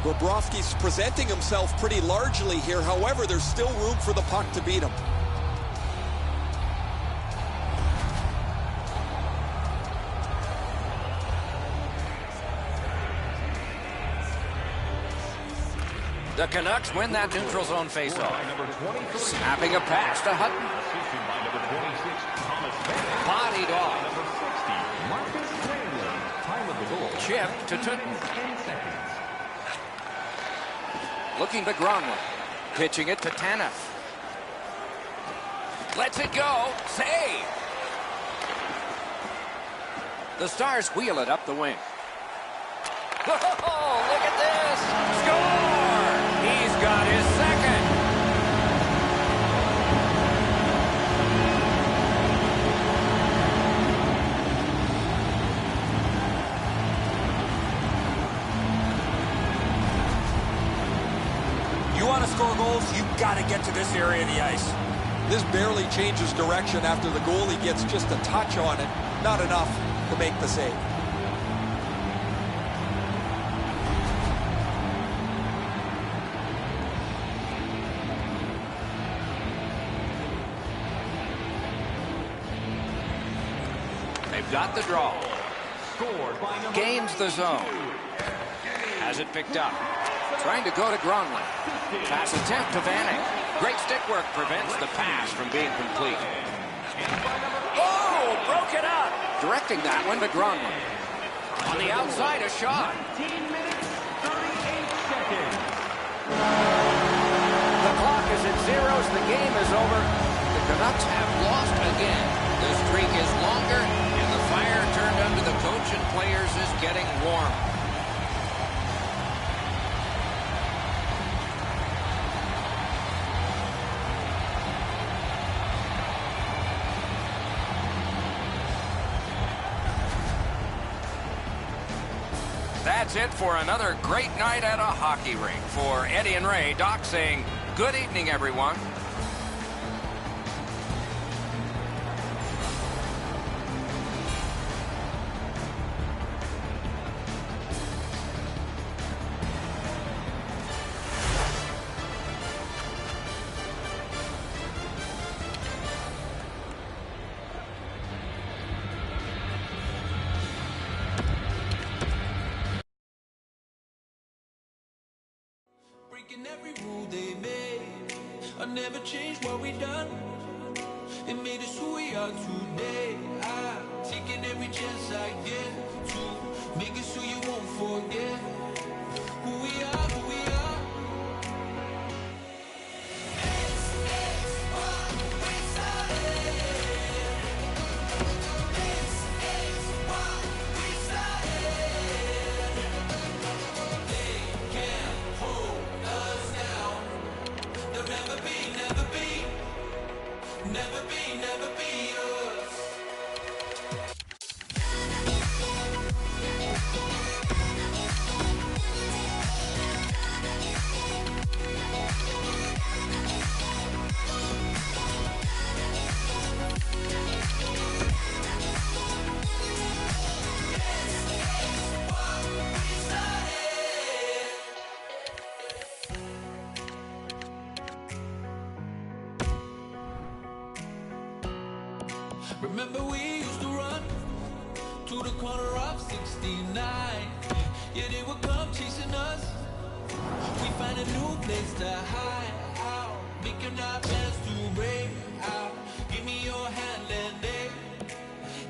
Speaker 3: Bobrovsky's presenting himself pretty largely here. However, there's still room for the puck to beat him.
Speaker 1: The Canucks win that neutral zone faceoff. Snapping a pass to Hutton. Bodied off. Chip to Tutton. Looking to Gronlund. Pitching it to Tanev. Lets it go. Save. The Stars wheel it up the wing. Oh, look at this. Score! He's got his second.
Speaker 2: You want to score goals, you got to get to this area of the ice.
Speaker 3: This barely changes direction after the goalie gets just a touch on it. Not enough to make the save.
Speaker 1: They've got the draw. Gains the zone. Has it picked up. Trying to go to Gronlund. Pass attempt to Vanek. Great stick work prevents the pass from being complete. Oh, broke it up. Directing that one to Gronlund. On the outside, a shot.
Speaker 4: 19 minutes, 38 seconds.
Speaker 1: The clock is at zeros. The game is over. The Canucks have lost again. The streak is longer, and the fire turned under the coach and players is getting warm. That's it for another great night at a hockey rink. For Eddie and Ray, Doc saying, good evening, everyone.
Speaker 8: Breaking every rule they made, I never changed what we done. It made us who we are today. I'm taking every chance I get to make it so you won't forget who we are, who we are. This is what we started. This is what we started. They can't hold us down. They'll never be, never be, never be, never be us. Remember we used to run to the corner of 69. Yeah, they would come chasing us. We find a new place to hide out, making our plans to break out. Give me your hand and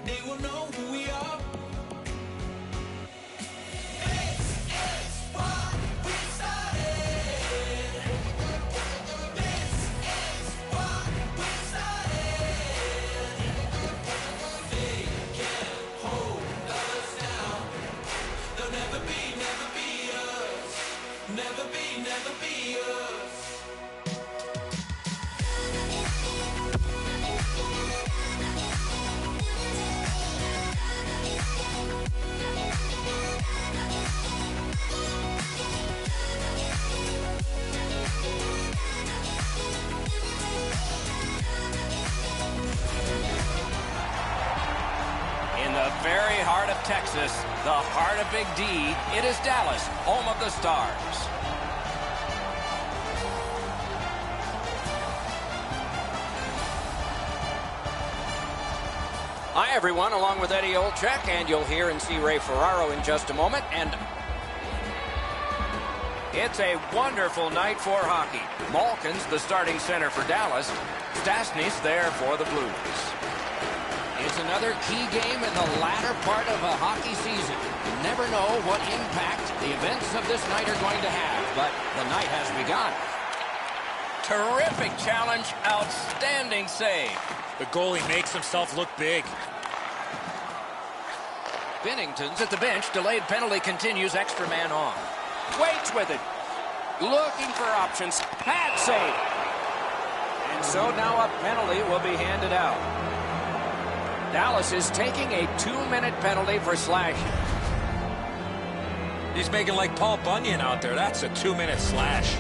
Speaker 8: they will know who we are. This is what we started. This is what we started. They can't hold us down. They'll never be, never be us. Never be, never be us.
Speaker 1: In the very heart of Texas, the heart of Big D, it is Dallas, home of the Stars. Hi, everyone, along with Eddie Olczyk, and you'll hear and see Ray Ferraro in just a moment. And it's a wonderful night for hockey. Malkin's the starting center for Dallas. Stastny's there for the Blues. It's another key game in the latter part of a hockey season. You never know what impact the events of this night are going to have, but the night has begun. Terrific challenge, outstanding save.
Speaker 2: The goalie makes himself look big.
Speaker 1: Binnington's at the bench. Delayed penalty continues. Extra man on. Waits with it. Looking for options. Pad save. And so now a penalty will be handed out. Dallas is taking a 2-minute penalty for slashing.
Speaker 2: He's making like Paul Bunyan out there. That's a 2-minute slash.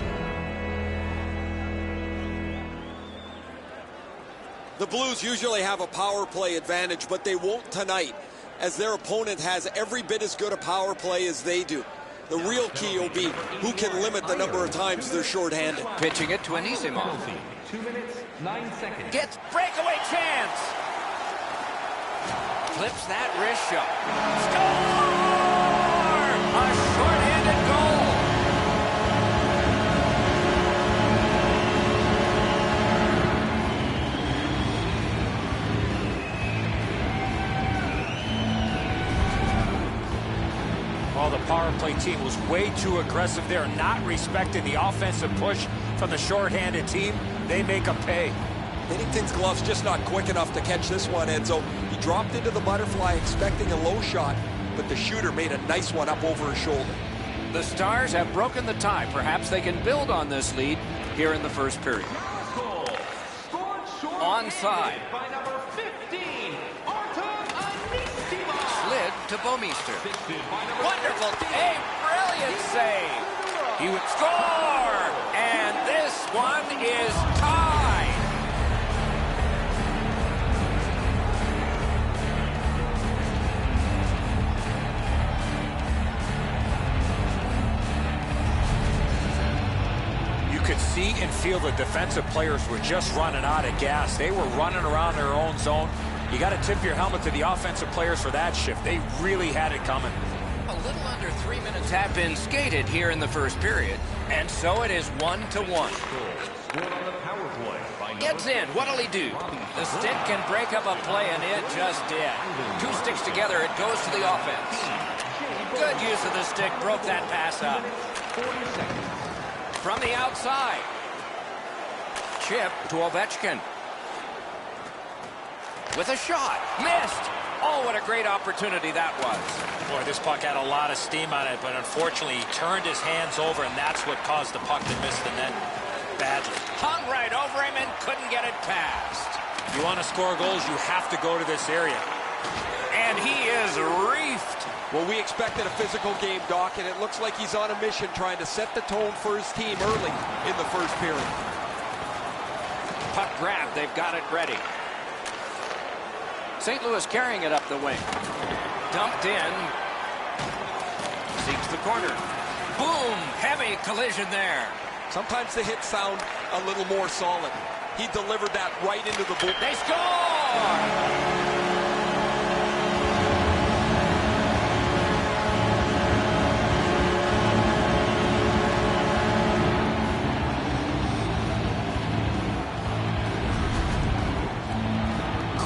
Speaker 3: The Blues usually have a power play advantage, but they won't tonight, as their opponent has every bit as good a power play as they do. The real key will be who can limit the number of times they're shorthanded.
Speaker 1: Pitching it to Anisimov.
Speaker 4: 2 minutes, 9 seconds.
Speaker 1: Gets breakaway chance. Flips that wrist shot. Score! A shorthanded goal.
Speaker 2: Well, the power play team was way too aggressive there, not respecting the offensive push from the shorthanded team. They make them pay.
Speaker 3: Binnington's glove's just not quick enough to catch this one, Enzo. He dropped into the butterfly expecting a low shot, but the shooter made a nice one up over his shoulder.
Speaker 1: The Stars have broken the tie. Perhaps they can build on this lead here in the first period.
Speaker 4: Goal. Scored short.
Speaker 1: Onside.
Speaker 4: By number 15, Artem Anisimov.
Speaker 1: Slid to Bouwmeester.
Speaker 4: Assisted by number
Speaker 1: Wonderful.
Speaker 4: 15.
Speaker 1: A brilliant save. He would score. And this one is tied.
Speaker 2: You could see and feel the defensive players were just running out of gas. They were running around their own zone. You got to tip your helmet to the offensive players for that shift. They really had it coming.
Speaker 1: A little under 3 minutes have been skated here in the first period, and so it is 1-1.
Speaker 4: Scored on the power play by
Speaker 1: Gets in. What'll he do? The stick can break up a play, and it just did. Two sticks together, it goes to the offense. Good use of the stick, broke that pass up.
Speaker 4: 40 seconds.
Speaker 1: From the outside. Chip to Ovechkin. With a shot. Missed. Oh, what a great opportunity that was.
Speaker 2: Boy, this puck had a lot of steam on it, but unfortunately he turned his hands over, and that's what caused the puck to miss the net badly.
Speaker 1: Hung right over him and couldn't get it past.
Speaker 2: You want to score goals, you have to go to this area.
Speaker 1: And he is reefed.
Speaker 3: Well, we expected a physical game, Doc, and it looks like he's on a mission trying to set the tone for his team early in the first period.
Speaker 1: Puck grab, they've got it ready. St. Louis carrying it up the wing. Dumped in. Seeks the corner. Boom! Heavy collision there.
Speaker 3: Sometimes the hits sound a little more solid. He delivered that right into the boot.
Speaker 1: They score!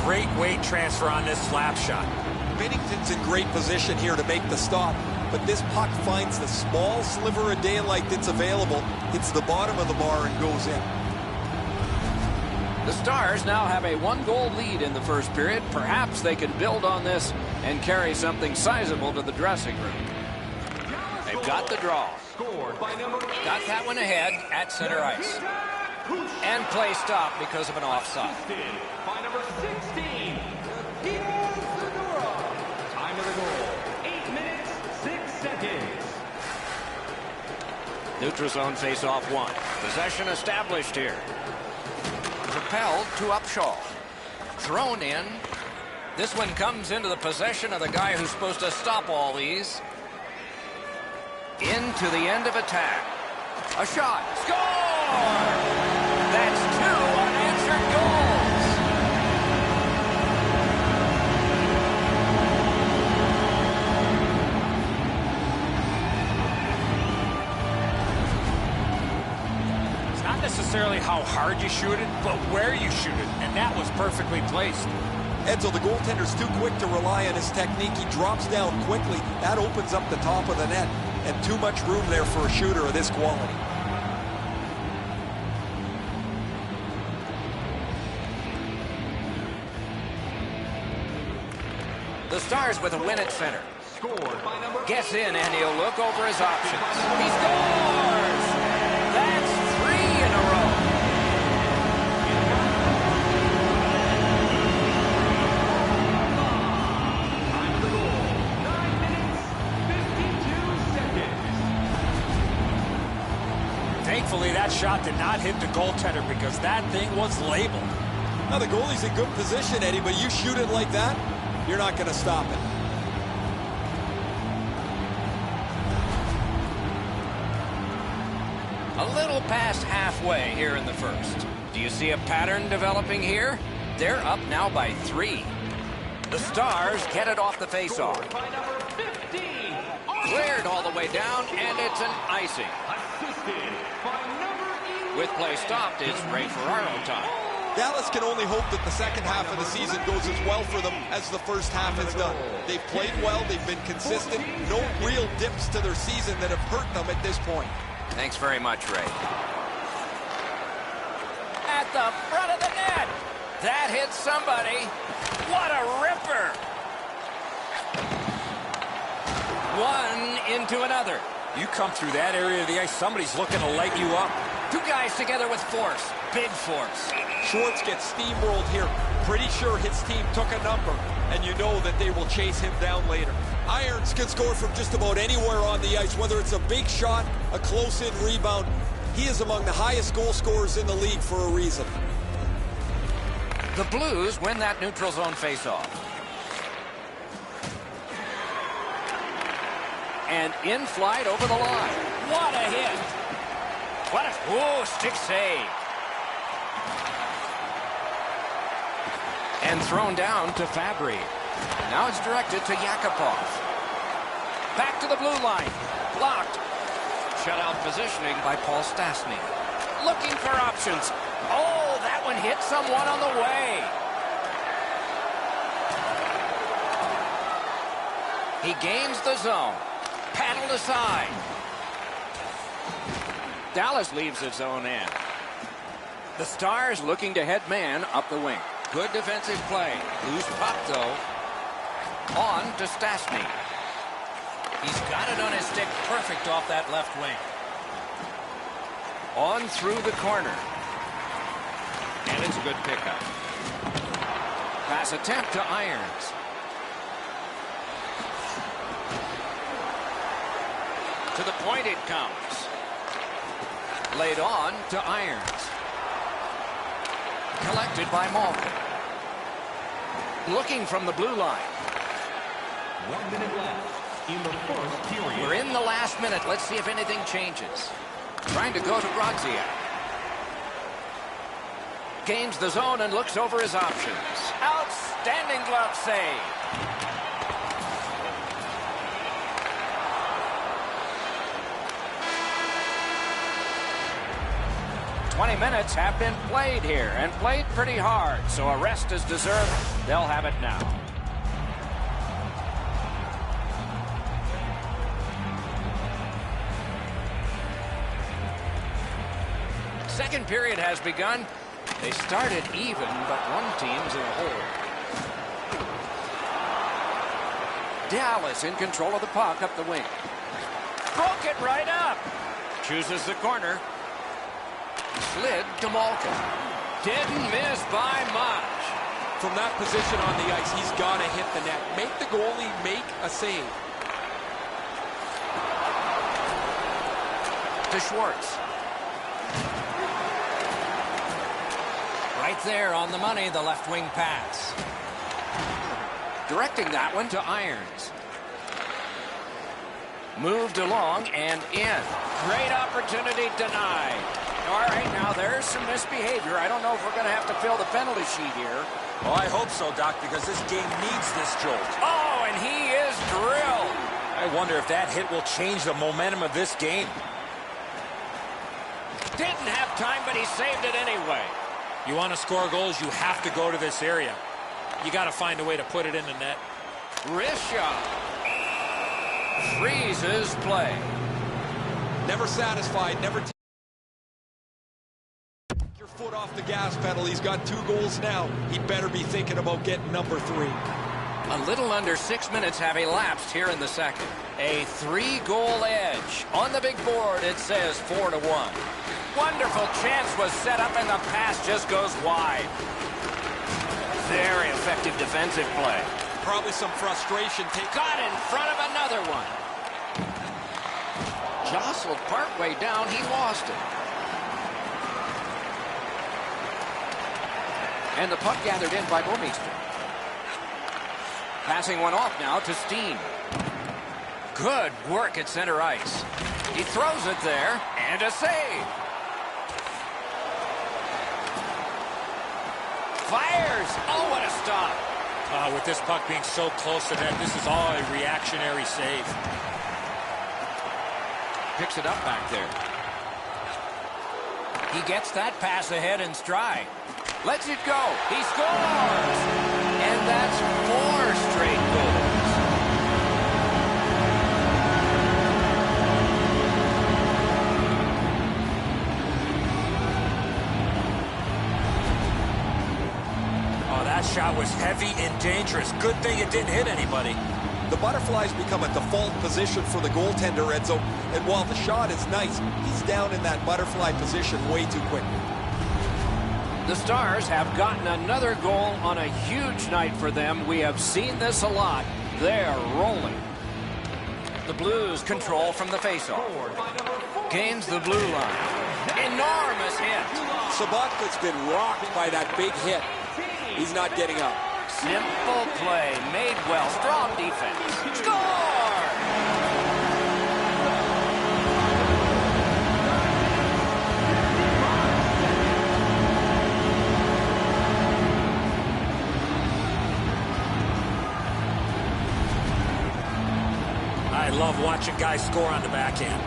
Speaker 2: Great weight transfer on this slap shot.
Speaker 3: Binnington's in great position here to make the stop, but this puck finds the small sliver of daylight that's available, hits the bottom of the bar and goes in.
Speaker 1: The Stars now have a 1-goal lead in the first period. Perhaps they can build on this and carry something sizable to the dressing room. They've got the draw.
Speaker 4: Scored by number 8.
Speaker 1: Got that one ahead at center ice. And play stopped because of an offside.
Speaker 4: Assisted by number 16, Peter Zadorov. Time of the goal, 8 minutes, 6 seconds.
Speaker 1: Neutral zone face-off one. Possession established here. Propelled to Upshaw. Thrown in. This one comes into the possession of the guy who's supposed to stop all these. Into the end of attack. A shot. Score! That's 2 unanswered goals.
Speaker 2: It's not necessarily how hard you shoot it, but where you shoot it, and that was perfectly placed.
Speaker 3: Edzo, the goaltender's too quick to rely on his technique. He drops down quickly. That opens up the top of the net, and too much room there for a shooter of this quality.
Speaker 1: The Stars with a win at center.
Speaker 4: Scored by number 8.
Speaker 1: Gets in, and he'll look over his options. He scores! That's 3 in a row.
Speaker 4: Time of the goal, 9 minutes, 52 seconds.
Speaker 2: Thankfully, that shot did not hit the goaltender because that thing was labeled.
Speaker 3: Now, the goalie's in good position, Eddie, but you shoot it like that, you're not going to stop it.
Speaker 1: A little past halfway here in the first. Do you see a pattern developing here? They're up now by 3. The Stars get it off the faceoff.
Speaker 4: By number 15.
Speaker 1: Cleared all the way down, and it's an icing.
Speaker 4: Assisted by number 11.
Speaker 1: With play stopped, it's Ray Ferraro time.
Speaker 3: Dallas can only hope that the second half of the season goes as well for them as the first half has done. They've played well, they've been consistent, no real dips to their season that have hurt them at this point.
Speaker 1: Thanks very much, Ray. At the front of the net. That hits somebody. What a ripper. One into another.
Speaker 2: You come through that area of the ice, somebody's looking to light you up.
Speaker 1: 2 guys together with force. Big force.
Speaker 3: Schwartz gets steamrolled here. Pretty sure his team took a number, and you know that they will chase him down later. Irons can score from just about anywhere on the ice, whether it's a big shot, a close-in rebound. He is among the highest goal scorers in the league for a reason.
Speaker 1: The Blues win that neutral zone faceoff. And in flight over the line. What a hit. What a stick save. And thrown down to Fabry. Now it's directed to Yakupov. Back to the blue line. Blocked. Shutout positioning by Paul Stastny. Looking for options. Oh, that one hit someone on the way. He gains the zone. Paddled aside. Dallas leaves its own end. The Stars looking to head man up the wing. Good defensive play. Loose puck, though. On to Stastny. He's got it on his stick perfect off that left wing. On through the corner. And it's a good pickup. Pass attempt to Irons. To the point it comes. Laid on to Irons. Collected by Malkin. Looking from the blue line.
Speaker 4: 1 minute left in the first period.
Speaker 1: We're in the last minute. Let's see if anything changes. Trying to go to Brodziak. Gains the zone and looks over his options. Outstanding glove save. "20 minutes have been played here, and played pretty hard, so a rest is deserved. They'll have it now." Second period has begun. They started even, but one team's in a hole. Dallas in control of the puck up the wing. Broke it right up. Chooses the corner. Slid to Malkin. Didn't miss by much.
Speaker 3: From that position on the ice, he's got to hit the net. Make the goalie make a save.
Speaker 1: To Schwartz. Right there on the money, the left wing pass. Directing that one to Irons. Moved along and in. Great opportunity denied. All right, now there's some misbehavior. I don't know if we're going to have to fill the penalty sheet here.
Speaker 2: Well, I hope so, Doc, because this game needs this jolt.
Speaker 1: Oh, and he is drilled.
Speaker 2: I wonder if that hit will change the momentum of this game.
Speaker 1: Didn't have time, but he saved it anyway.
Speaker 6: You want to score goals, you have to go to this area. You got to find a way to put it in the net.
Speaker 1: Wrist shot. Freezes play.
Speaker 3: Never satisfied, never take your foot off the gas pedal. He's got 2 goals now. He better be thinking about getting number 3.
Speaker 1: A little under 6 minutes have elapsed here in the second. A 3-goal edge. On the big board, it says 4-1. Wonderful chance was set up, and the pass just goes wide. Very effective defensive play.
Speaker 3: Probably some frustration.
Speaker 1: Got in front of another one. Jostled partway down, he lost it. And the puck gathered in by Bouwmeester. Passing one off now to Steen. Good work at center ice. He throws it there, and a save. Fires! Oh, what a stop.
Speaker 6: With this puck being so close to net, this is all a reactionary save.
Speaker 1: Picks it up back there. He gets that pass ahead in stride. Lets it go. He scores! And that's 4 straight goals.
Speaker 6: That shot was heavy and dangerous. Good thing it didn't hit anybody.
Speaker 3: The butterflies become a default position for the goaltender, Edzo. And while the shot is nice, he's down in that butterfly position way too quickly.
Speaker 1: The Stars have gotten another goal on a huge night for them. We have seen this a lot. They're rolling. The Blues control from the faceoff. Gains the blue line. Enormous hit.
Speaker 3: Sobotka's been rocked by that big hit. He's not getting up.
Speaker 1: Simple play, made well, strong defense. Score!
Speaker 6: I love watching guys score on the backhand.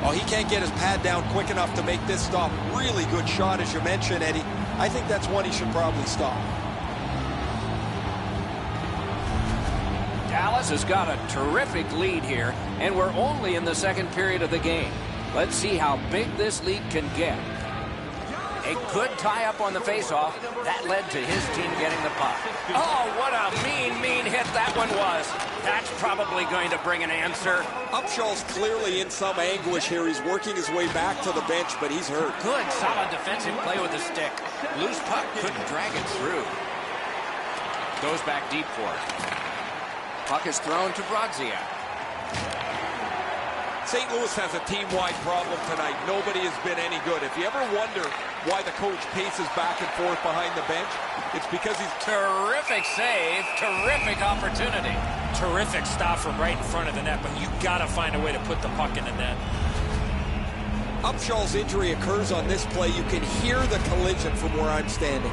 Speaker 3: Oh, he can't get his pad down quick enough to make this stop. Really good shot, as you mentioned, Eddie. I think that's one he should probably stop.
Speaker 1: Dallas has got a terrific lead here, and we're only in the second period of the game. Let's see how big this lead can get. A good tie-up on the faceoff. That led to his team getting the puck. Oh, what a mean hit that one was. That's probably going to bring an answer.
Speaker 3: Upshaw's clearly in some anguish here. He's working his way back to the bench, but he's hurt.
Speaker 1: Good, solid defensive play with the stick. Loose puck couldn't drag it through. Goes back deep for it. Puck is thrown to Brodziak.
Speaker 3: St. Louis has a team-wide problem tonight. Nobody has been any good. If you ever wonder why the coach paces back and forth behind the bench, it's because he's...
Speaker 1: Terrific save, terrific opportunity.
Speaker 6: Terrific stop from right in front of the net, but you got to find a way to put the puck in the net.
Speaker 3: Upshaw's injury occurs on this play. You can hear the collision from where I'm standing.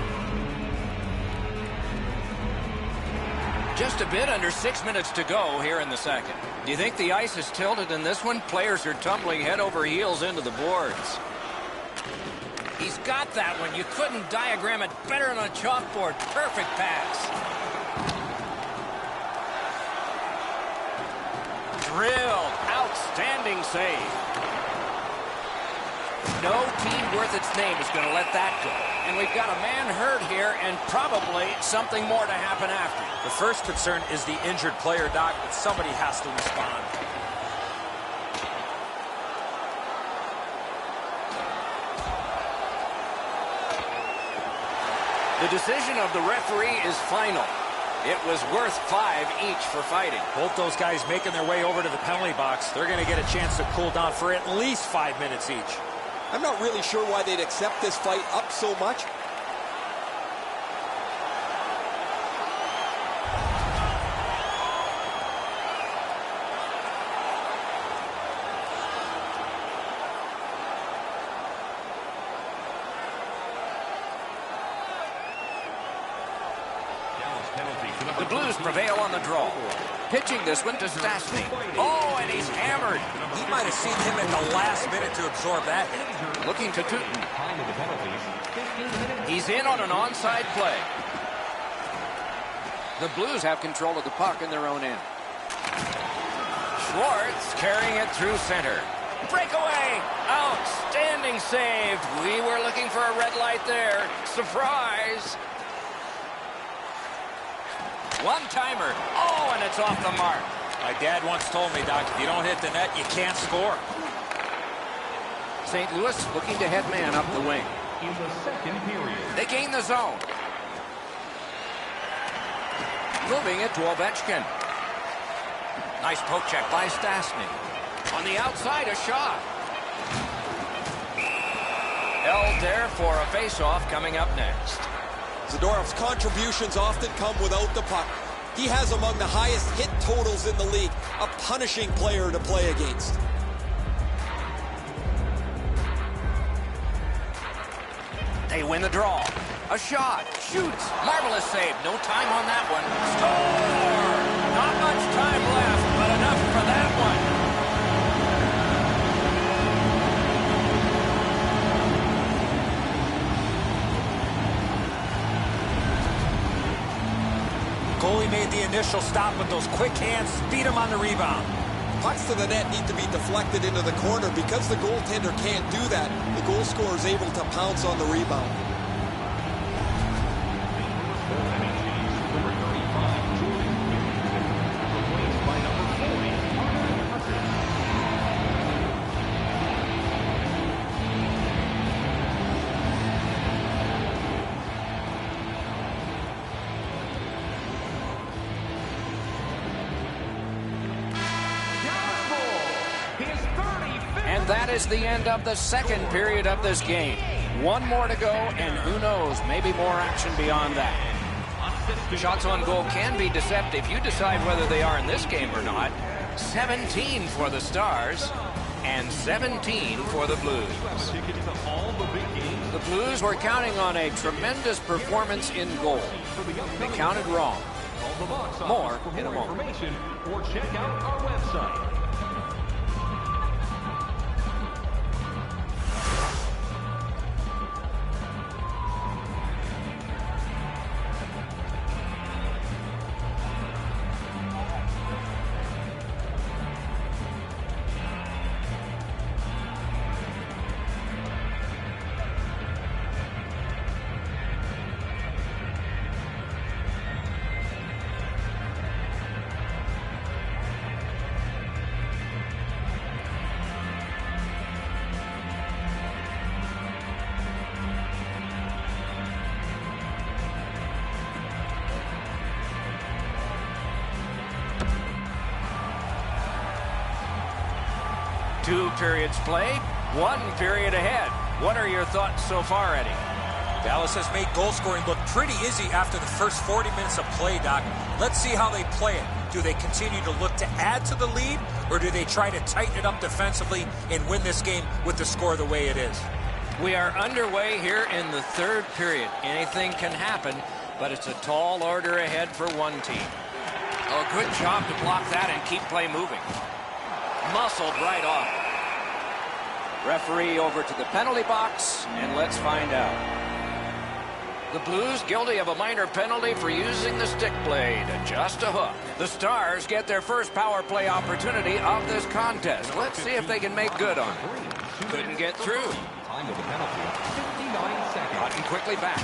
Speaker 1: Just a bit under 6 minutes to go here in the second. Do you think the ice is tilted in this one? Players are tumbling head over heels into the boards. He's got that one. You couldn't diagram it better on a chalkboard. Perfect pass. Drilled. Outstanding save. No team worth its name is going to let that go. And we've got a man hurt here and probably something more to happen after.
Speaker 6: The first concern is the injured player, Doc, but somebody has to respond.
Speaker 1: The decision of the referee is final. It was worth 5 each for fighting.
Speaker 6: Both those guys making their way over to the penalty box. They're going to get a chance to cool down for at least 5 minutes each.
Speaker 3: I'm not really sure why they'd accept this fight up so much.
Speaker 1: The Blues prevail on the draw. Pitching this one to Stastny. Oh, and he's hammered.
Speaker 6: He might have seen him at the last minute to absorb that hit.
Speaker 1: Looking to Tooten. He's in on an onside play. The Blues have control of the puck in their own end. Schwartz carrying it through center. Breakaway! Outstanding save. We were looking for a red light there. Surprise! One-timer. Oh, and it's off the mark.
Speaker 6: My dad once told me, Doc, if you don't hit the net, you can't score.
Speaker 1: St. Louis looking to head man up the wing.
Speaker 4: In the second period.
Speaker 1: They gain the zone. Moving it to Ovechkin. Nice poke check by Stastny. On the outside, a shot. Held there for a face-off coming up next.
Speaker 3: Zadorov's contributions often come without the puck. He has among the highest hit totals in the league, a punishing player to play against.
Speaker 1: They win the draw. A shot. Shoots. Marvelous save. No time on that one. Score! Not much time left, but enough for that one.
Speaker 2: Goalie made the initial stop with those quick hands, beat him on the rebound.
Speaker 3: Pucks to the net need to be deflected into the corner. Because the goaltender can't do that, the goal scorer is able to pounce on the rebound.
Speaker 1: And that is the end of the second period of this game. One more to go, and who knows, maybe more action beyond that. Shots on goal can be deceptive. You decide whether they are in this game or not. 17 for the Stars and 17 for the Blues. The Blues were counting on a tremendous performance in goal. They counted wrong. More in a moment.
Speaker 4: Or check out our website.
Speaker 1: Two periods played, one period ahead. What are your thoughts so far, Eddie?
Speaker 2: Dallas has made goal scoring look pretty easy after the first 40 minutes of play, Doc. Let's see how they play it. Do they continue to look to add to the lead, or do they try to tighten it up defensively and win this game with the score the way it is?
Speaker 1: We are underway here in the third period. Anything can happen, but it's a tall order ahead for one team. Oh, good job to block that and keep play moving. Muscled right off. Referee over to the penalty box, and let's find out. The Blues guilty of a minor penalty for using the stick blade. Just a hook. The Stars get their first power play opportunity of this contest. Let's see if they can make good on it. Couldn't get through.
Speaker 4: Time of the penalty, 59 seconds.
Speaker 1: Cotton quickly back.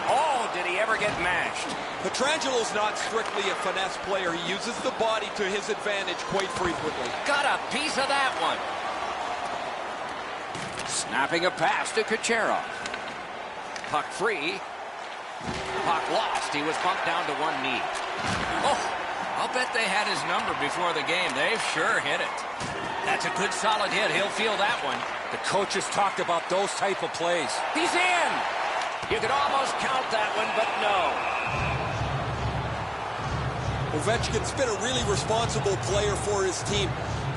Speaker 1: Oh, did he ever get mashed?
Speaker 3: Petrangelo's not strictly a finesse player. He uses the body to his advantage quite frequently.
Speaker 1: Got a piece of that one. Snapping a pass to Kucherov. Puck free. Puck lost. He was bumped down to one knee. Oh, I'll bet they had his number before the game. They've sure hit it. That's a good solid hit. He'll feel that one.
Speaker 2: The coaches talked about those type of plays.
Speaker 1: He's in. You could almost count that one, but no.
Speaker 3: Ovechkin's been a really responsible player for his team.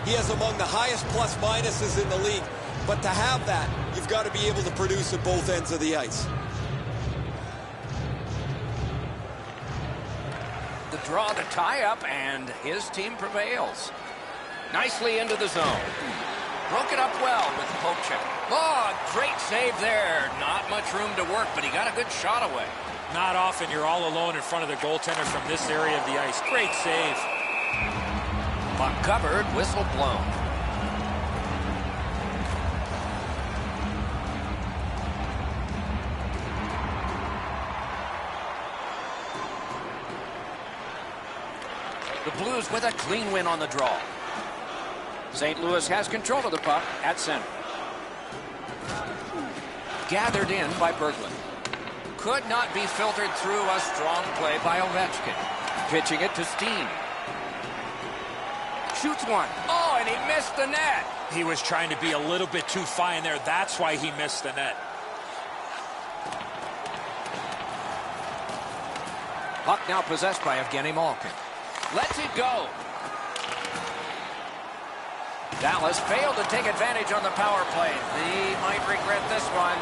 Speaker 3: He has among the highest plus-minuses in the league. But to have that, you've got to be able to produce at both ends of the ice.
Speaker 1: The draw to tie up, and his team prevails. Nicely into the zone. Broke it up well with the poke check. Oh, great save there. Not much room to work, but he got a good shot away.
Speaker 2: Not often you're all alone in front of the goaltender from this area of the ice. Great save.
Speaker 1: Puck covered, whistle blown. The Blues with a clean win on the draw. St. Louis has control of the puck at center. Gathered in by Berglund. Could not be filtered through. A strong play by Ovechkin. Pitching it to Steen. Shoots one. Oh, and he missed the net.
Speaker 2: He was trying to be a little bit too fine there. That's why he missed the net.
Speaker 1: Puck now possessed by Evgeny Malkin. Lets it go. Dallas failed to take advantage on the power play. They might regret this one.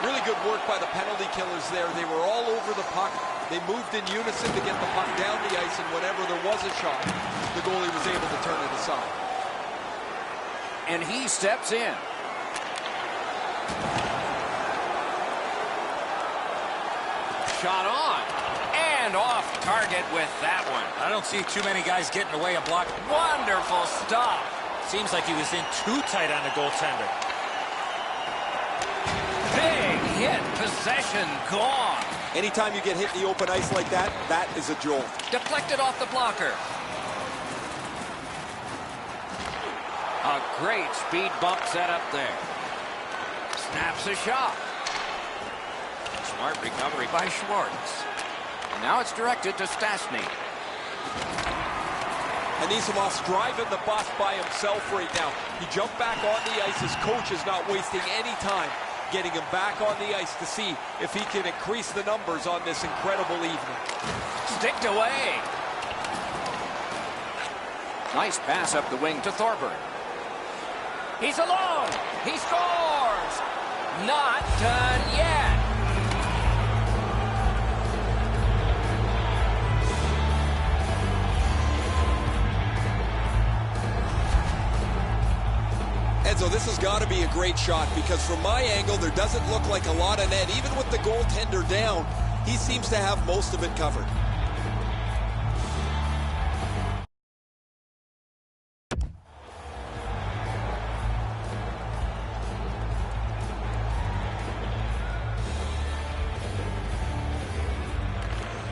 Speaker 3: Really good work by the penalty killers there. They were all over the puck. They moved in unison to get the puck down the ice, and whenever there was a shot, the goalie was able to turn it aside.
Speaker 1: And he steps in. Shot on. And off target with that one.
Speaker 2: I don't see too many guys getting away a block.
Speaker 1: Wonderful stop.
Speaker 2: Seems like he was in too tight on the goaltender.
Speaker 1: Big hit. Possession gone.
Speaker 3: Anytime you get hit in the open ice like that, that is a jolt.
Speaker 1: Deflected off the blocker. A great speed bump set up there. Snaps a shot. Smart recovery by Schwartz. And now it's directed to Stastny.
Speaker 3: Anisimov's driving the bus by himself right now. He jumped back on the ice. His coach is not wasting any time getting him back on the ice to see if he can increase the numbers on this incredible evening.
Speaker 1: Sticked away. Nice pass up the wing to Thorburn. He's alone. He scores. Not done yet.
Speaker 3: Enzo, this has got to be a great shot because from my angle, there doesn't look like a lot of net. Even with the goaltender down, he seems to have most of it covered.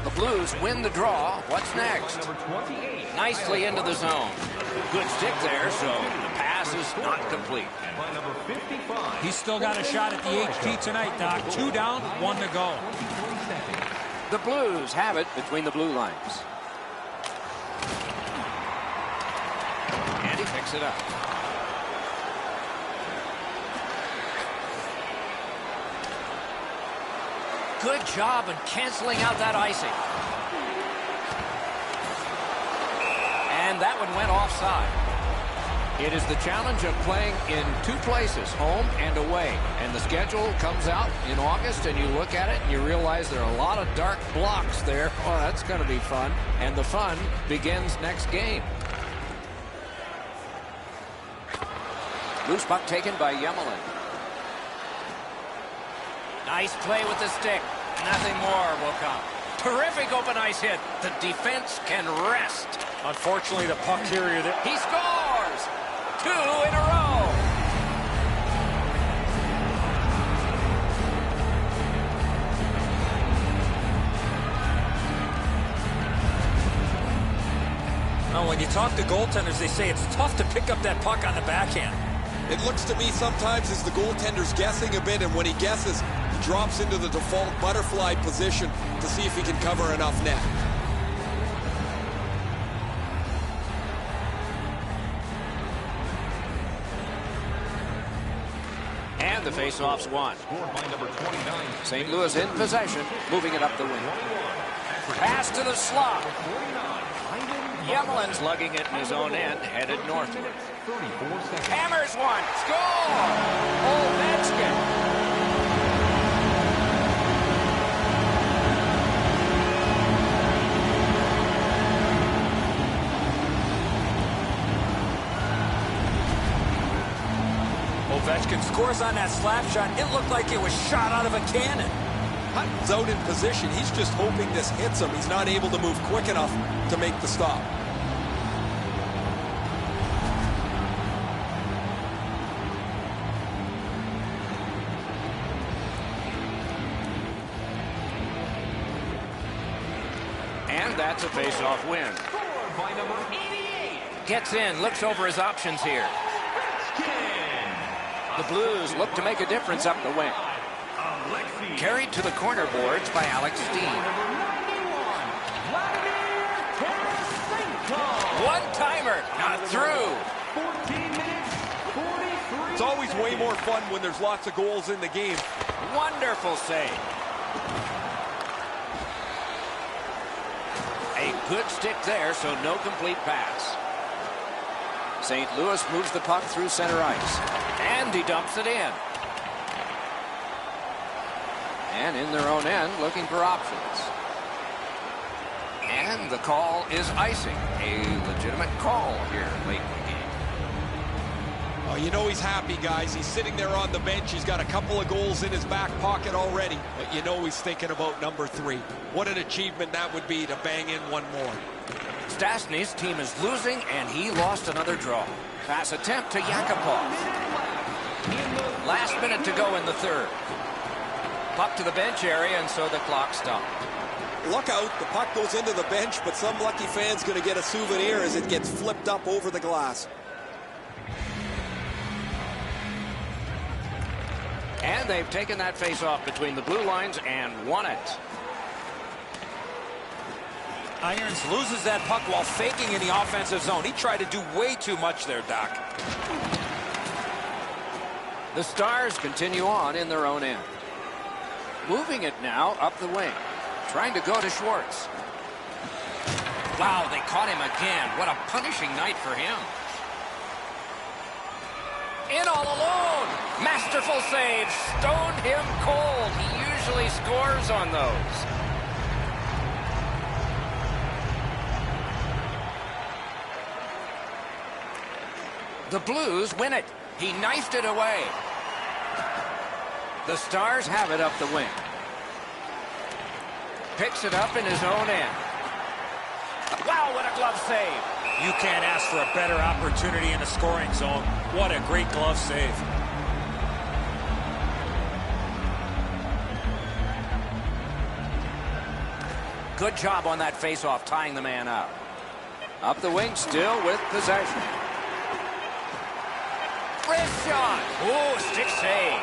Speaker 1: The Blues win the draw. What's next? Nicely into the zone. Good stick there, so the pass is not complete.
Speaker 6: He's still got a shot at the HP tonight, Doc. 2 down, 1 to go.
Speaker 1: The Blues have it between the blue lines. And he picks it up. Good job in canceling out that icing. And that one went offside. It is the challenge of playing in 2 places, home and away. And the schedule comes out in August, and you look at it, and you realize there are a lot of dark blocks there. Oh, that's going to be fun. And the fun begins next game. Loose puck taken by Yemelin. Nice play with the stick. Nothing more will come. Terrific open ice hit. The defense can rest.
Speaker 2: Unfortunately, the puck carrier there.
Speaker 1: He scores! 2 in a row.
Speaker 2: Now, when you talk to goaltenders, they say it's tough to pick up that puck on the backhand.
Speaker 3: It looks to me sometimes as the goaltender's guessing a bit, and when he guesses, he drops into the default butterfly position to see if he can cover enough net.
Speaker 1: And the faceoff's won. St. Louis in possession, moving it up the wing. Pass to the slot. Yemelin's lugging it in his own end, headed northward. Hammers one. Score! Ovechkin.
Speaker 2: Ovechkin scores on that slap shot. It looked like it was shot out of a cannon.
Speaker 3: Hutton's out in position. He's just hoping this hits him. He's not able to move quick enough to make the stop.
Speaker 1: And that's a face-off win. Gets in, looks over his options here. The Blues look to make a difference up the wing. Carried to the corner boards by Alex Steen. One-timer, not through.
Speaker 3: It's always way more fun when there's lots of goals in the game.
Speaker 1: Wonderful save. Good stick there, so no complete pass. St. Louis moves the puck through center ice. And he dumps it in. And in their own end, looking for options. And the call is icing. A legitimate call here late in the game.
Speaker 3: Oh, you know he's happy, guys. He's sitting there on the bench. He's got a couple of goals in his back pocket already. But you know he's thinking about number 3. What an achievement that would be to bang in one more.
Speaker 1: Stastny's team is losing, and he lost another draw. Pass attempt to Yakupov. Last minute to go in the third. Puck to the bench area, and so the clock stopped.
Speaker 3: Look out, the puck goes into the bench, but some lucky fan's going to get a souvenir as it gets flipped up over the glass.
Speaker 1: And they've taken that face-off between the blue lines and won it.
Speaker 2: Irons loses that puck while faking in the offensive zone. He tried to do way too much there, Doc.
Speaker 1: The Stars continue on in their own end. Moving it now up the wing. Trying to go to Schwartz. Wow, they caught him again. What a punishing night for him. In all alone. Masterful save. Stoned him cold. He usually scores on those. The Blues win it. He knifed it away. The Stars have it up the wing. Picks it up in his own end. Wow, what a glove save.
Speaker 2: You can't ask for a better opportunity in the scoring zone. What a great glove save.
Speaker 1: Good job on that faceoff, tying the man up. Up the wing, still with possession. Wrist shot. Oh, stick save.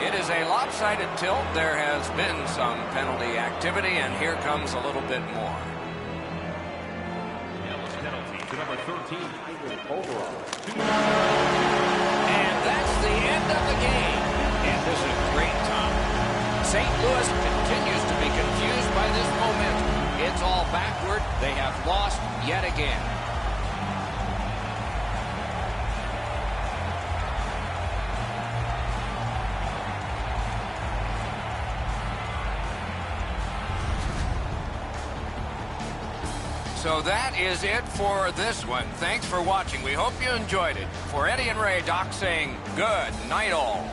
Speaker 1: It is a lopsided tilt. There has been some penalty activity, and here comes a little bit more.
Speaker 4: Penalty to number 13. Overall.
Speaker 1: And that's the end of the game. And this is great time. St. Louis continues to be confused by this momentum. It's all backward. They have lost yet again. So that is it for this one. Thanks for watching. We hope you enjoyed it. For Eddie and Ray, Doc saying good night all.